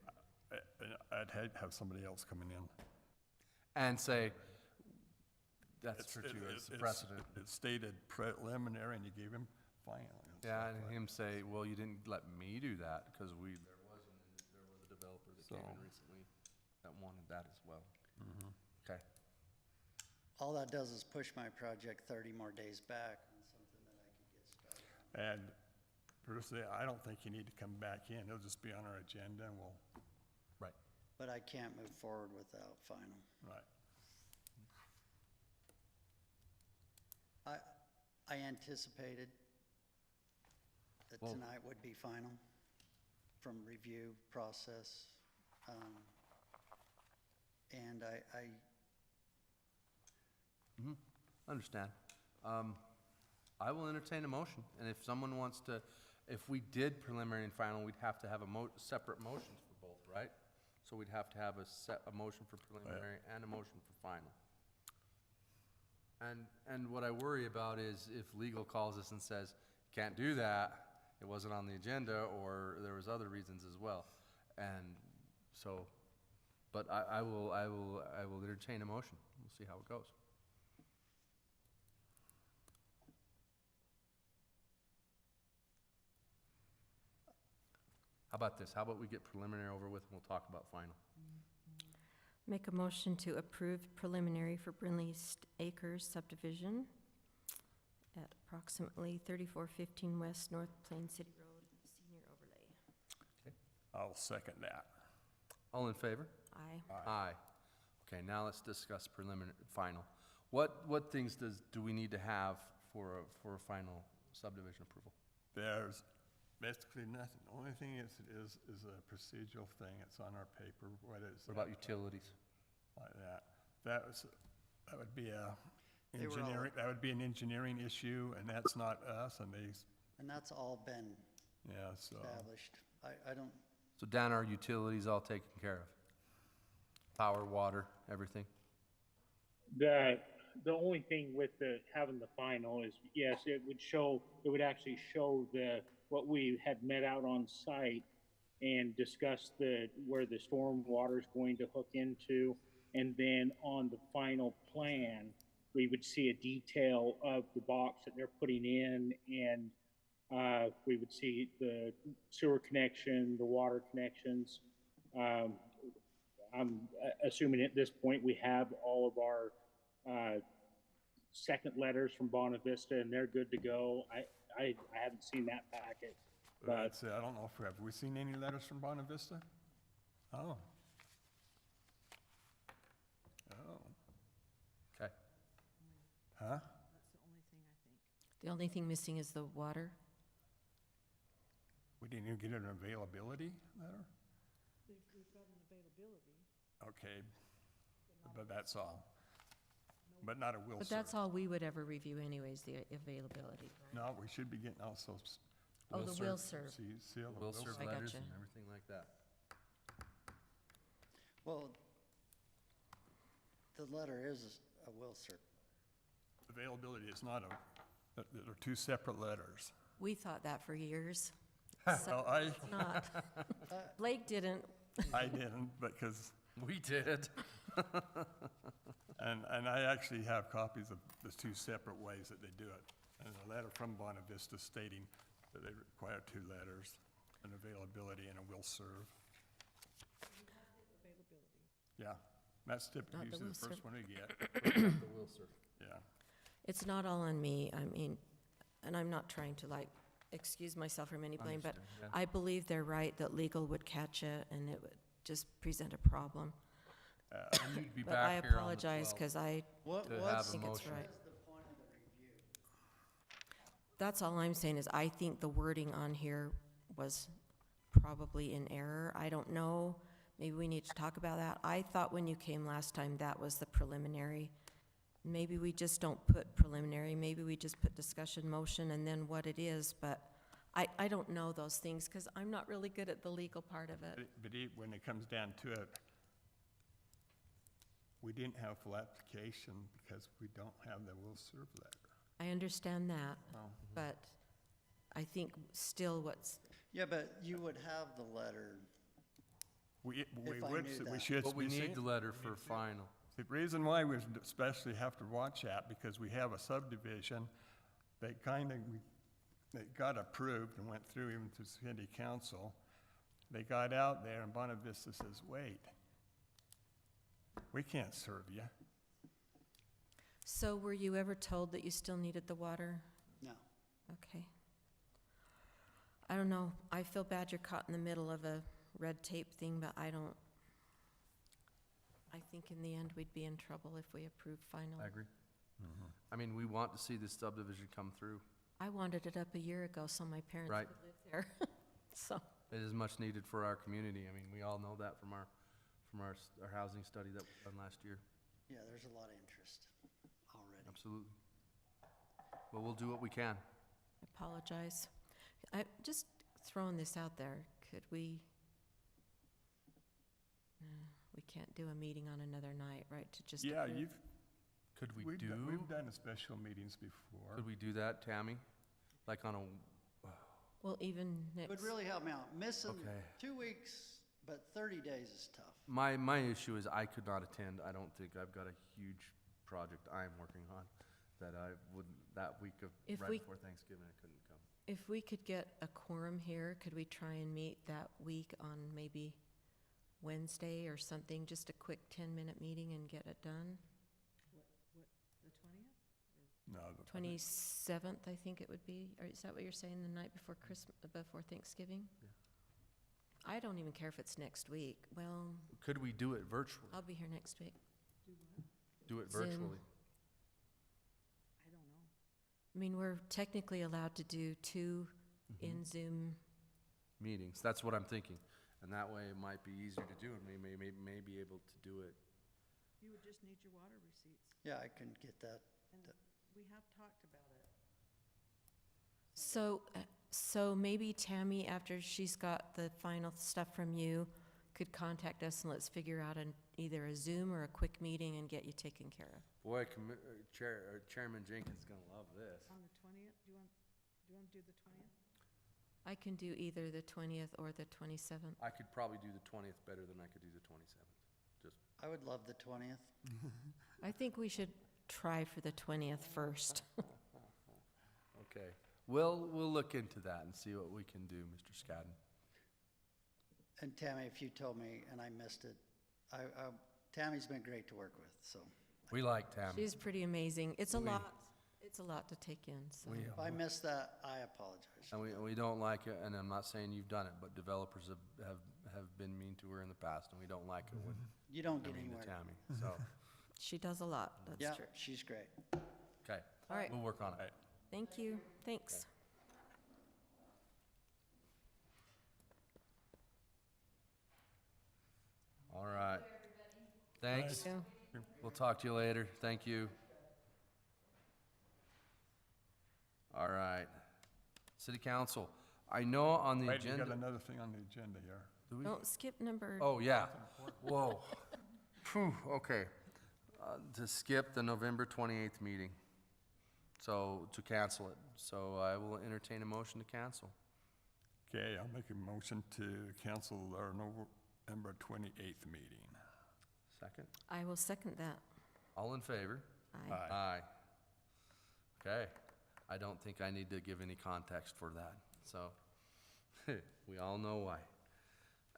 I'd hate to have somebody else coming in. and say, that's It's- for it- you, it- it's a precedent. It's stated preliminary, and you gave him final. Yeah, and him say, well, you didn't let me do that, because there was a developer that came in So- recently that wanted that as well. Okay. All that does is push my project 30 more days back on something that I could get started. And personally, I don't think you need to come back in. It'll just be on our agenda, and we'll, Right. But I can't move forward without final. right. I anticipated that Well- tonight would be final from review process. And Understand. I will entertain a motion, and if someone wants to, if we did preliminary and final, we'd have to have separate motions for both, right? So we'd have to have a motion for preliminary and a motion for final. And what I worry about is if legal calls us and says, can't do that, it wasn't on the agenda, or there was other reasons as well. And so, but I will entertain a motion. We'll see how it goes. How about this? How about we get preliminary over with and we'll talk about final? Make a motion to approve preliminary for Brinley Acres subdivision at approximately 3415 West North Plain City Road, senior overlay. I'll second that. All in favor? Aye. Aye. Okay, now let's discuss preliminary, final. What things do we need to have for a final subdivision approval? There's basically nothing. The only thing is a procedural thing. It's on our paper. What is What about utilities? like that? That would be They were all- that would be an engineering issue, and that's not us, and and that's all been yeah, so. established. I don't, So Dan, our utilities all taken care of? Power, water, everything? The only thing with having the final is, yes, it would actually show what we had met out on site and discussed where the storm water is going to hook into. And then on the final plan, we would see a detail of the box that they're putting in, and we would see the sewer connection, the water connections. I'm assuming at this point we have all of our second letters from Bonavista, and they're good to go. I haven't seen that packet, but That's it. I don't know if have we seen any letters from Bonavista? Oh. Oh, Okay. huh? That's the only thing I think. The only thing missing is the water. We didn't even get an availability letter? We've got an availability. Okay, but that's all. But not a will But serve. that's all we would ever review anyways, the availability. right? No, we should be getting also. Oh, the will serve. Seal of Will will serve serve. I letters gotcha. and everything like that. well, the letter is a will serve. Availability is not they're two separate letters. We thought that for years. Well, It's not. Blake didn't. I didn't, because, We did. and I actually have copies of the two separate ways that they do it. And a letter from Bonavista stating that they require two letters, an availability and a will serve. Availability. Yeah, that's Not typically the usually will the first serve. one we get, The will serve. yeah. It's not all on me, I mean, and I'm not trying to like excuse myself from any blame, but Understand, yeah. I believe they're right that legal would catch it and it would just present a problem. We need to be But I back here on the apologize, 12th because I What, to have what's, a think it's motion. right. what's the point of the review? That's all I'm saying is I think the wording on here was probably in error. I don't know. Maybe we need to talk about that. I thought when you came last time, that was the preliminary. Maybe we just don't put preliminary, maybe we just put discussion motion and then what it is, but I don't know those things because I'm not really good at the legal part of it. But when it comes down to it, we didn't have full application because we don't have the will serve letter. I understand that, Well, but I think still what's, Yeah, but you would have the letter. we If I would, knew we that. should But we be need seeing- the letter for final. The reason why we especially have to watch that, because we have a subdivision that that got approved and went through even to city council. They got out there and Bonavista Vista says, wait, we can't serve you. so were you ever told that you still needed the water? No. Okay. I don't know, I feel bad you're caught in the middle of a red tape thing, but I think in the end we'd be in trouble if we approve final. I agree. I mean, we want to see this subdivision come through. I wanted it up a year ago so my parents Right. could live there, so. It is much needed for our community. I mean, we all know that from our housing study that was done last year. Yeah, there's a lot of interest already. Absolutely. But we'll do what we can. I apologize. I, just throwing this out there, could we, we can't do a meeting on another night, right, to just Yeah, approve? Could we we've do, done a special meetings before. could we do that, Tammy? Like on a, Well, even It would next, really help me out. Missing Okay. 2 weeks, but 30 days is tough. my issue is I could not attend. I don't think I've got a huge project I'm working on that I would, that week of, If right we- before Thanksgiving, I couldn't come. if we could get a quorum here, could we try and meet that week on maybe Wednesday or something, just a quick 10-minute meeting and get it done? The 20th? No, 27th, I think it would be, or is that what you're saying, the night before before Thanksgiving? Yeah. I don't even care if it's next week. Well, Could we do it virtually? I'll be here next week. Do it Zoom. virtually? I don't know. I mean, we're technically allowed to do 2 in Zoom. Meetings, that's what I'm thinking. And that way it might be easier to do and we may be able to do it. You would just need your water receipts, Yeah, I can get that. and we have talked about it. So maybe Tammy, after she's got the final stuff from you, could contact us and let's figure out either a Zoom or a quick meeting and get you taken care of. Boy, Chairman Jenkins is gonna love this. On the 20th, do you want to do the 20th? I can do either the 20th or the 27th. I could probably do the 20th better than I could do the 27th. I would love the 20th. I think we should try for the 20th first. Okay, we'll look into that and see what we can do, Mr. Scadden. And Tammy, if you told me and I missed it, Tammy's been great to work with, so. We like Tammy. She's pretty amazing. It's a lot to take in, so. If I missed that, I apologize. And we don't like it, and I'm not saying you've done it, but developers have been mean to her in the past, and we don't like it when You don't they're get mean to anywhere. Tammy, so, She does a lot, Yeah, that's true. she's great. okay. All right, We'll work on it. thank you, thanks. All right. Thanks. Yeah. We'll talk to you later. Thank you. All right. City Council, I know on the Wait, we got agenda. another thing on the agenda here. Do we? Don't skip number, Oh, yeah. Whoa. Phew, okay. To skip the November 28th meeting. So, to cancel it. So I will entertain a motion to cancel. Okay, I'll make a motion to cancel our November 28th meeting. Second. I will second that. All in favor? Aye. Aye. Okay. I don't think I need to give any context for that, so we all know why.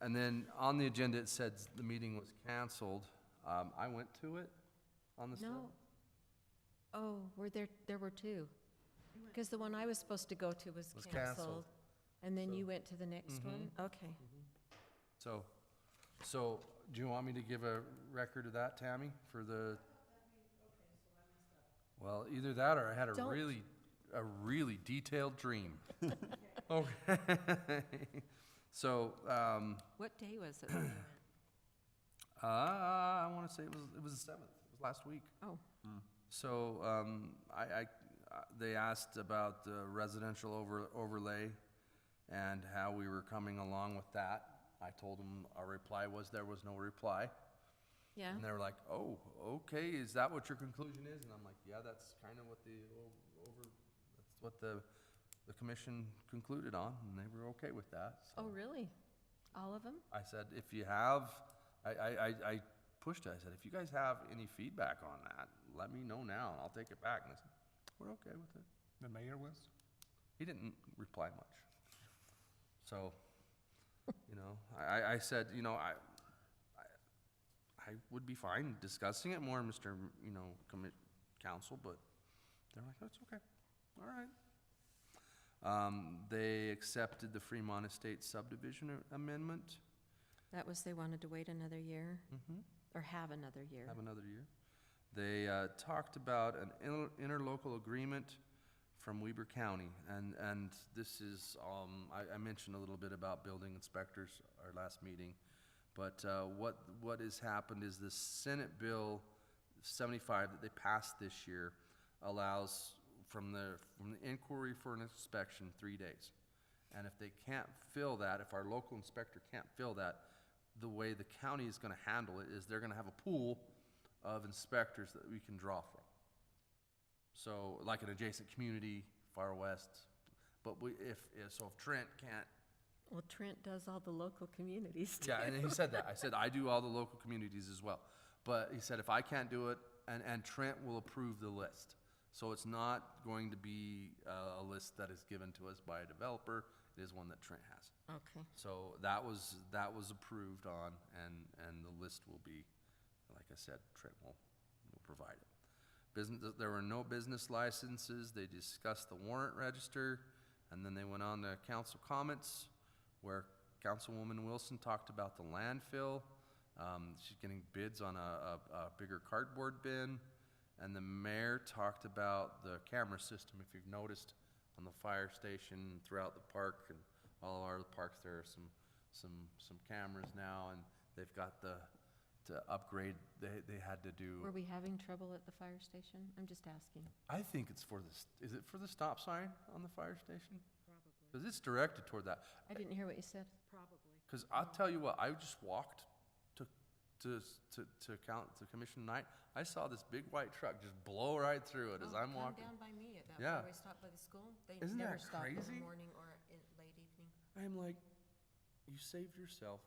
And then on the agenda, it said the meeting was canceled. I went to it on the stuff. No. Oh, there were two. Because the one I was supposed to go to was Was canceled. canceled. And then So- you went to the next one? Okay. So, do you want me to give a record of that, Tammy, for the? Well, either that or I had a Don't- really detailed dream. Okay. So, What day was it? I want to say it was the 7th. It was last week. Oh, So, they asked about the residential overlay and how we were coming along with that. I told them our reply was there was no reply. yeah. And they were like, oh, okay, is that what your conclusion is? And I'm like, yeah, that's kind of what that's what the commission concluded on, and they were okay with that. So Oh, really? All of them? I said, if you have, I pushed it, I said, if you guys have any feedback on that, let me know now, and I'll take it back. And they said, we're okay with it. The mayor was? He didn't reply much. So, you know, I said, you know, I would be fine discussing it more, Mr., you know, council, but they're like, that's okay, all right. They accepted the Fremont Estates subdivision amendment, That was they wanted to wait another year? Or have another year? have another year. They talked about an interlocal agreement from Weber County, and this is, I mentioned a little bit about building inspectors our last meeting, but what has happened is the Senate Bill 75 that they passed this year allows from the inquiry for an inspection 3 days. And if they can't fill that, if our local inspector can't fill that, the way the county is gonna handle it is they're gonna have a pool of inspectors that we can draw from. So, like an adjacent community, far west, but if Trent can't, Well, Trent does all the local communities. yeah, and he said that, I said, I do all the local communities as well. But he said, if I can't do it, and Trent will approve the list. So it's not going to be a list that is given to us by a developer, it is one that Trent has. Okay. So that was approved on, and the list will be, like I said, Trent will provide it. There were no business licenses, they discussed the warrant register, and then they went on to council comments, where Councilwoman Wilson talked about the landfill. She's getting bids on a bigger cardboard bin, and the mayor talked about the camera system. If you've noticed on the fire station, throughout the park, and all our parks, there are some cameras now, and they've got to upgrade, they had to do. Were we having trouble at the fire station? I'm just asking. I think it's is it for the stop sign on the fire station? Probably, Because it's directed toward that. I didn't hear what you said. probably. Because I'll tell you what, I just walked to commission night. I saw this big white truck just blow right through it as I'm walking. Come down by me at that Yeah. four-way stop by the school. They Isn't never that stop in crazy? the morning or in late evening. I'm like, you saved yourself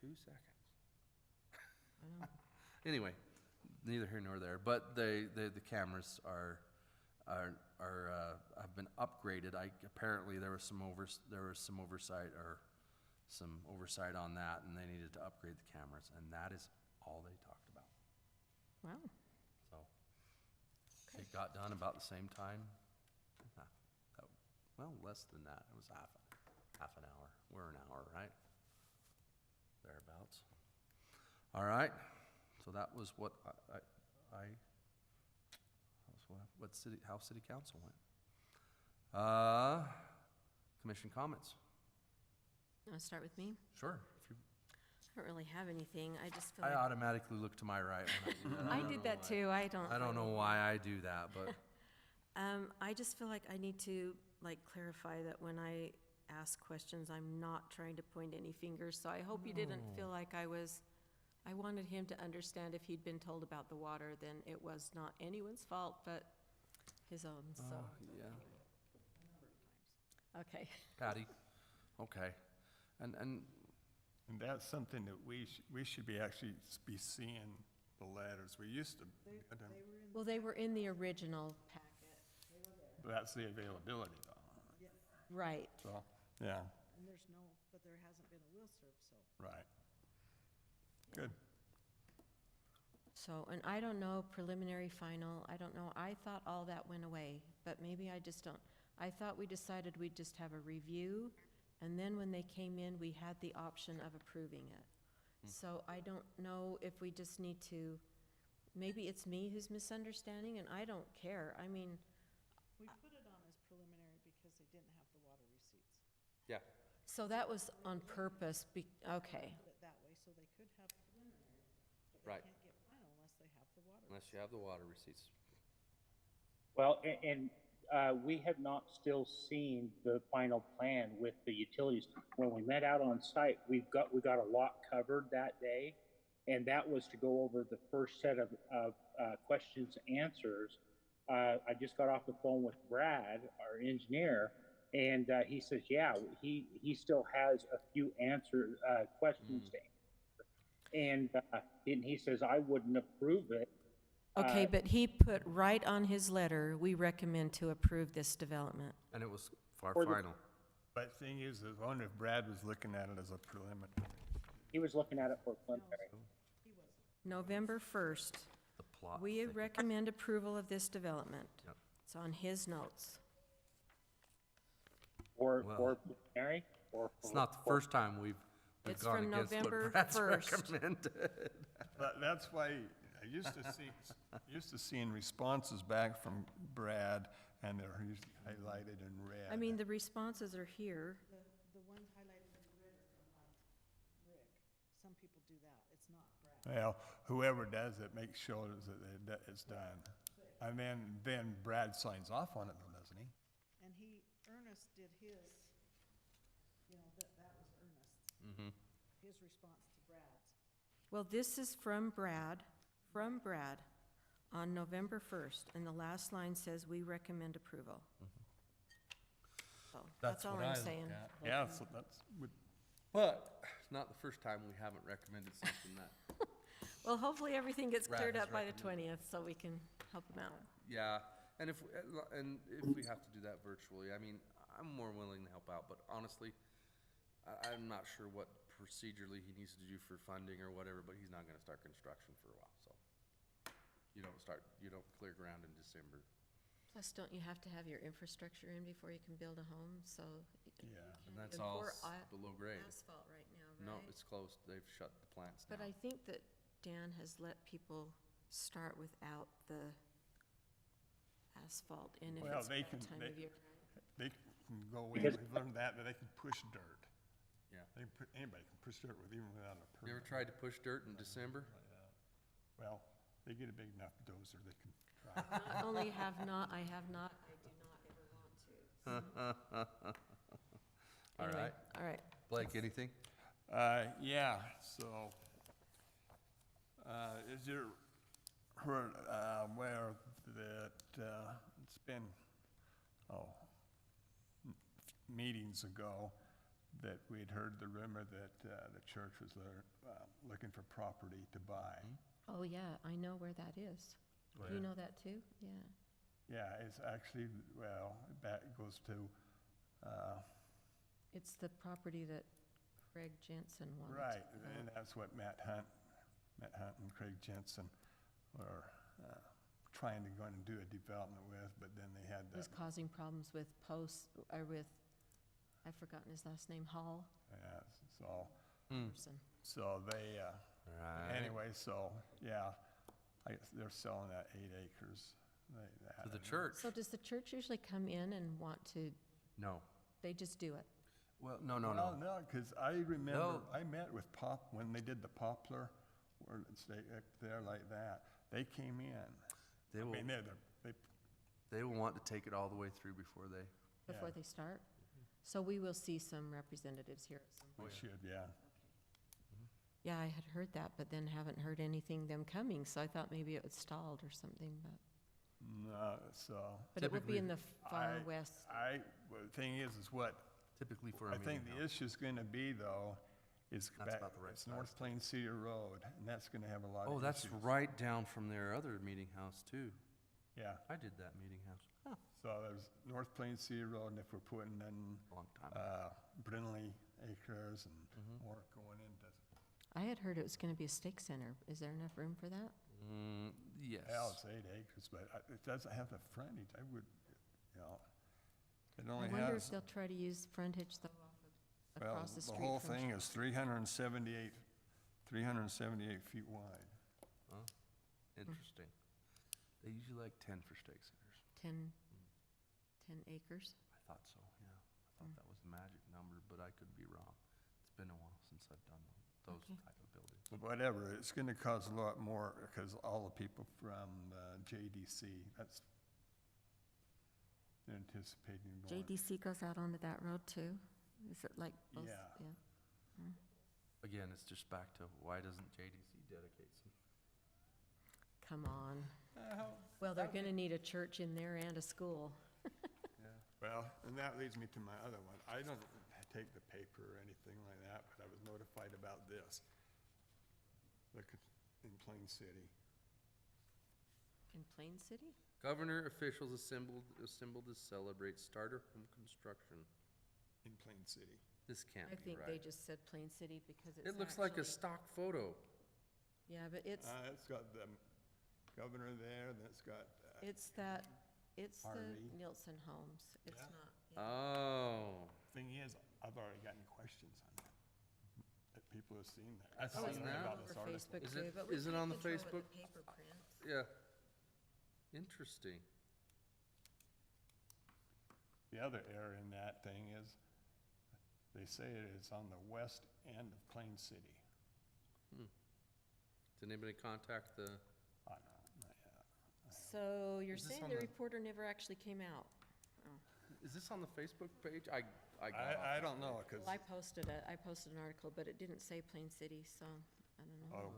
2 seconds. I know. Anyway, neither here nor there. But the cameras have been upgraded. Apparently there was some oversight on that, and they needed to upgrade the cameras, and that is all they talked about. Wow. So it got done about the same time. Well, less than that. It was half an hour. We're an hour, right? Thereabouts. All right. So that was what how city council went. Commission comments. Want to start with me? Sure. I don't really have anything. I just feel I like. automatically look to my right when I do that. I don't did know that why. too. I don't know why I do that, but I just feel like I need to, clarify that when I ask questions, I'm not trying to point any fingers. So I hope you didn't feel like I wanted him to understand if he'd been told about the water, then it was not anyone's fault but his own, so. yeah. Okay. Patty, okay. And And that's something that we should be actually be seeing the letters. We used to, I don't- Well, they were in the original packet. that's the availability though. Right. So, yeah, And but there hasn't been a will serve, so. right. Good. So, and I don't know, preliminary, final, I don't know, I thought all that went away, but maybe I just don't. I thought we decided we'd just have a review, and then when they came in, we had the option of approving it. So I don't know if we just need to, maybe it's me who's misunderstanding, and I don't care. I mean, We put it on as preliminary because they didn't have the water receipts. Yeah. so that was on purpose, okay. Put it that way, so they could have preliminary, but Right. they can't get final unless they have the water. Unless you have the water receipts. Well, and we have not still seen the final plan with the utilities. When we met out on site, we got a lot covered that day, and that was to go over the first set of questions and answers. I just got off the phone with Brad, our engineer, and he says, yeah, he still has a few questions to answer. And he says, I wouldn't approve it. Okay, but he put right on his letter, we recommend to approve this development. And it was far For the- final. But thing is, I wonder if Brad was looking at it as a preliminary. He was looking at it for preliminary. November 1st, The plot. we thick. recommend approval of this development. Yep. It's on his notes. For Well, preliminary, or for. It's not the first time we've It's gone from against what November Brad's 1st. recommended. But that's why I used to seeing responses back from Brad, and they're usually highlighted in red. I mean, the responses are here. The one highlighted in red are from Rick. Some people do that. It's not Brad. Well, whoever does it, makes sure that it's done. And then Brad signs off on it though, doesn't he? And Ernest did his, that was Ernest's. Mm-hmm. His response to Brad's. Well, this is from Brad, on November 1st, and the last line says, we recommend approval. So, that's all I'm saying. Yeah, so But it's not the first time we haven't recommended something that, Well, hopefully everything gets Brad cleared has up by the recommended. 20th, so we can help them out. yeah. And if we have to do that virtually, I mean, I'm more willing to help out, but honestly, I'm not sure what procedurally he needs to do for funding or whatever, but he's not gonna start construction for a while, so. You don't clear ground in December. Plus, don't you have to have your infrastructure in before you can build a home, so. Yeah. And that's all Pour below grade. asphalt right now, No, right? it's closed. They've shut the plants But down. I think that Dan has let people start without the asphalt in if Well, it's they that can- time they- of year. They can go in, Because- we've learned that they can push dirt. Yeah. Anybody can push dirt with even without a You permit. ever tried to push dirt in December? Well, they get a big enough dozer, they can try. Not only have not, I have not, I do not ever want to. All Anyway, right. All right. Blake, anything? Yeah, so, is there, aware that, it's been, meetings ago, that we'd heard the rumor that, the church was, looking for property to buy. Oh, yeah, I know where that is. Do you know that too? Yeah. Yeah, it's actually, well, that goes to, It's the property that Craig Jensen wanted. to right, develop. and that's what Matt Hunt and Craig Jensen were, trying to go in and do a development with, but then they had It was that, causing problems with I've forgotten his last name, Hall yeah, so, person. so they, Right. anyway, so, yeah, I guess they're selling that 8 acres. To the church? So does the church usually come in and want to, No. they just do it? Well, no. Well, no, because I remember, No. I met with when they did the Poplar, where it's up there like that, they came in. They I will, mean, they will want to take it all the way through before they, Before Yeah. they start? So we will see some representatives here at some we point. should, yeah. Yeah, I had heard that, but then haven't heard anything them coming, so I thought maybe it was stalled or something, No, so, but it will be in the far I- west. well, the thing is what, typically for a I meeting think the house. issue's gonna be though, is That's back, about the right it's size. North Plain Cedar Road, and that's gonna have a lot of Oh, that's issues. right down from their other meeting house too. Yeah, I did that meeting house. so there's North Plain Cedar Road, and if we're putting in, Long time. Brindley Acres and Mm-hmm. more going into, I had heard it was gonna be a steak center. Is there enough room for that? Yes. Well, it's 8 acres, but it doesn't have the frontage. I would, you know, it I only wonder if has, they'll try to use frontage though well, across the the street whole from. thing is 378 feet wide. Huh? Interesting. They usually like 10 for stake centers. 10 acres. I thought so, yeah. I thought that was the magic number, but I could be wrong. It's been a while since I've done those Okay. type of buildings. But whatever, it's gonna cost a lot more because all the people from JDC, that's they're anticipating going. JDC goes out onto that road too? Is it like both? Yeah. Again, it's just back to why doesn't JDC dedicate some? Come on. Well, they're gonna need a church in there and a school. Well, and that leads me to my other one. I don't take the paper or anything like that, but I was notified about this. Look at, in Plain City. In Plain City? Governor officials assembled to celebrate starter home construction. In Plain City. This can't I be think they right. just said Plain City because it's It looks like a actually- stock photo. Yeah, but it's It's got the governor there, and it's got, it's the RV. Nielsen Homes. It's Yeah. not. Oh, thing is, I've already gotten questions on that. That people have seen that. I've I was seen reading that. about Over this article. Facebook Is too, it- but we is it can't on the control Facebook? what the paper prints. yeah. Interesting. The other error in that thing is, they say it's on the west end of Plain City. Did anybody contact the, Oh, no, not yet. So you're Is this saying on the the- reporter never actually came out? is this on the Facebook page? I got I off. don't know, because, Well, I posted an article, but it didn't say Plain City, so I don't know. oh,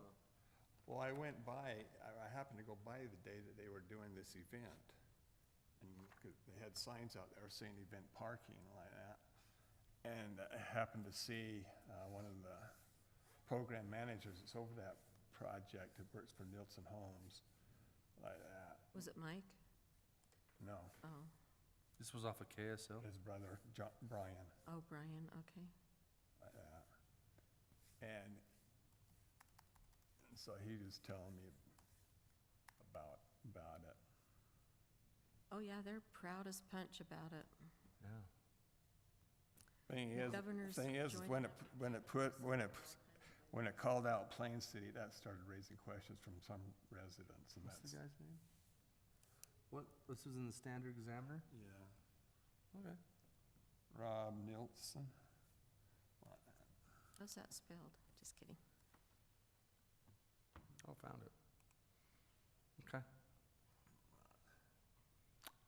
well, I went by, I happened to go by the day that they were doing this event. And 'cause they had signs out there saying event parking like that. And I happened to see one of the program managers that's over that project that works for Nielsen Homes, like that. Was it Mike? No, Oh, This was off of KSL? his brother, Brian, oh, Brian, okay. like that. And so he was telling me about it. Oh, yeah, they're proud as punch about it. Yeah. Thing The is, governor's joined when that. when it called out Plain City, that started raising questions from some residents, and What's that's, the guy's name? What, this was in the Standard Examiner? yeah, Okay. Rob Nielsen. How's that spelled? Just kidding. Oh, found it. Okay.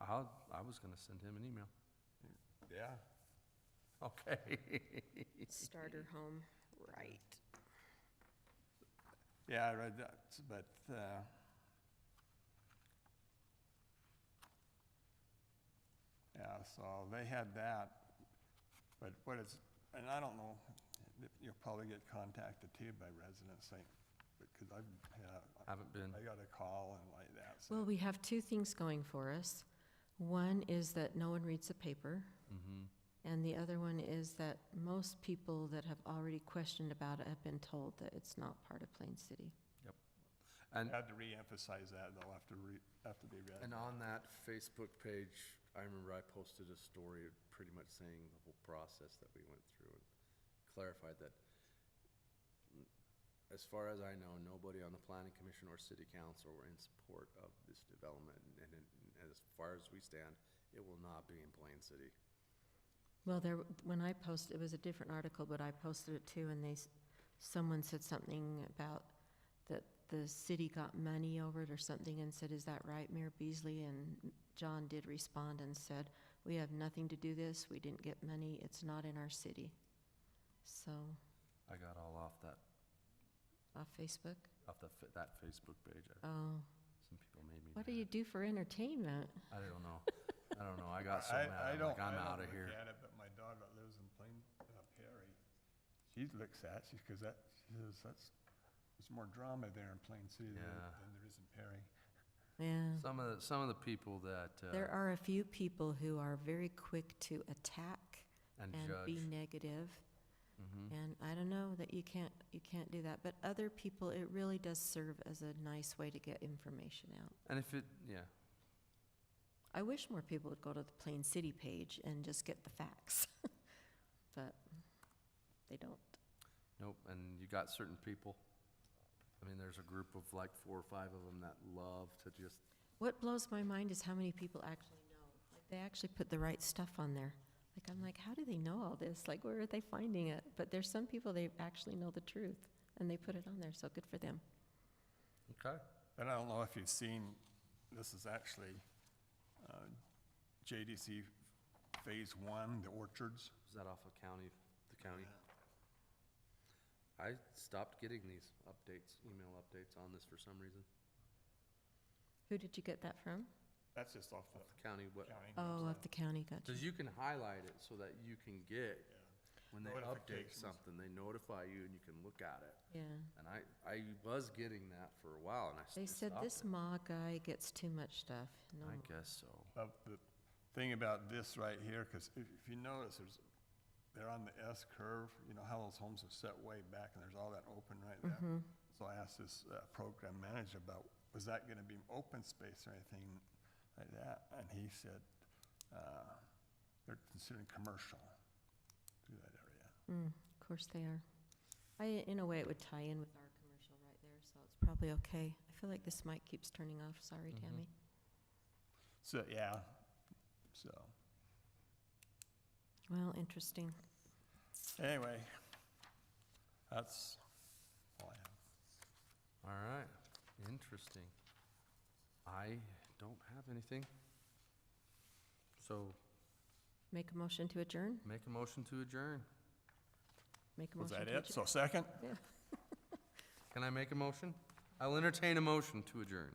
I was gonna send him an email. Yeah, Okay. Starter home, right. yeah, I read that, but, yeah, so they had that, but what is, and I don't know, you'll probably get contacted too by residents saying, because Haven't been. I got a call and like that, so. Well, we have two things going for us. One is that no one reads the paper, Mm-hmm. and the other one is that most people that have already questioned about it have been told that it's not part of Plain City. And, I had to re-emphasize that though after they read. and on that Facebook page, I remember I posted a story pretty much saying the whole process that we went through and clarified that as far as I know, nobody on the planning commission or city council were in support of this development. And as far as we stand, it will not be in Plain City. Well, when I posted, it was a different article, but I posted it too, and someone said something about that the city got money over it or something, and said, is that right, Mayor Beasley? And John did respond and said, we have nothing to do this, we didn't get money, it's not in our city. So, I got all off that, off Facebook? that Facebook page. Oh, Some people made me what do mad. you do for entertainment? I don't know. I got so mad. I'm like, I'm out of here. I don't look at it, but my dog that lives in Perry, she looks at, because there's more drama there in Plain City than Yeah. there is in Perry. Yeah. Some of the people that, There are a few people who are very quick to attack and and judge. be negative. And I don't know that you can't do that, but other people, it really does serve as a nice way to get information out. And if it, yeah, I wish more people would go to the Plain City page and just get the facts, but they don't. nope, and you got certain people. I mean, there's a group of like 4 or 5 of them that love to just, What blows my mind is how many people actually know. Like, they actually put the right stuff on there. Like, I'm like, how do they know all this? Like, where are they finding it? But there's some people, they actually know the truth, and they put it on there, so good for them. okay. But I don't know if you've seen, this is actually JDC Phase 1, the orchards. Is that off of the county? I stopped getting these updates, email updates on this for some reason. Who did you get that from? That's just off the Off the county, what, county. Oh, of website. the county, gotcha. because you can highlight it so that you can get, when they update Notifications. something, they notify you and you can look at it. Yeah. And I was getting that for a while and I They just said stopped this it. Ma guy gets too much stuff. No, I guess so. The thing about this right here, because if you notice, they're on the S curve, you know how those homes are set way back and there's all that open right there? So I asked this program manager about, was that gonna be open space or anything like that? And he said, they're considering commercial through that area. of course they are. In a way, it would tie in with our commercial right there, so it's probably okay. I feel like this mic keeps turning off. Sorry, Tammy. So, yeah, so, Well, interesting. anyway, that's all I have. All right, interesting. I don't have anything. So Make a motion to adjourn? make a motion to adjourn. Make a Was motion that to it? So second? Yeah. Can I make a motion? I'll entertain a motion to adjourn.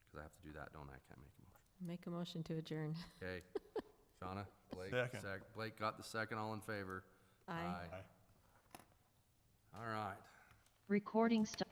Because I have to do that, don't I? I can't make a motion. Make a motion to adjourn. Okay. Shauna, Blake, Second. Blake got the second, all in favor? Aye. Aye. All right. Recording stop.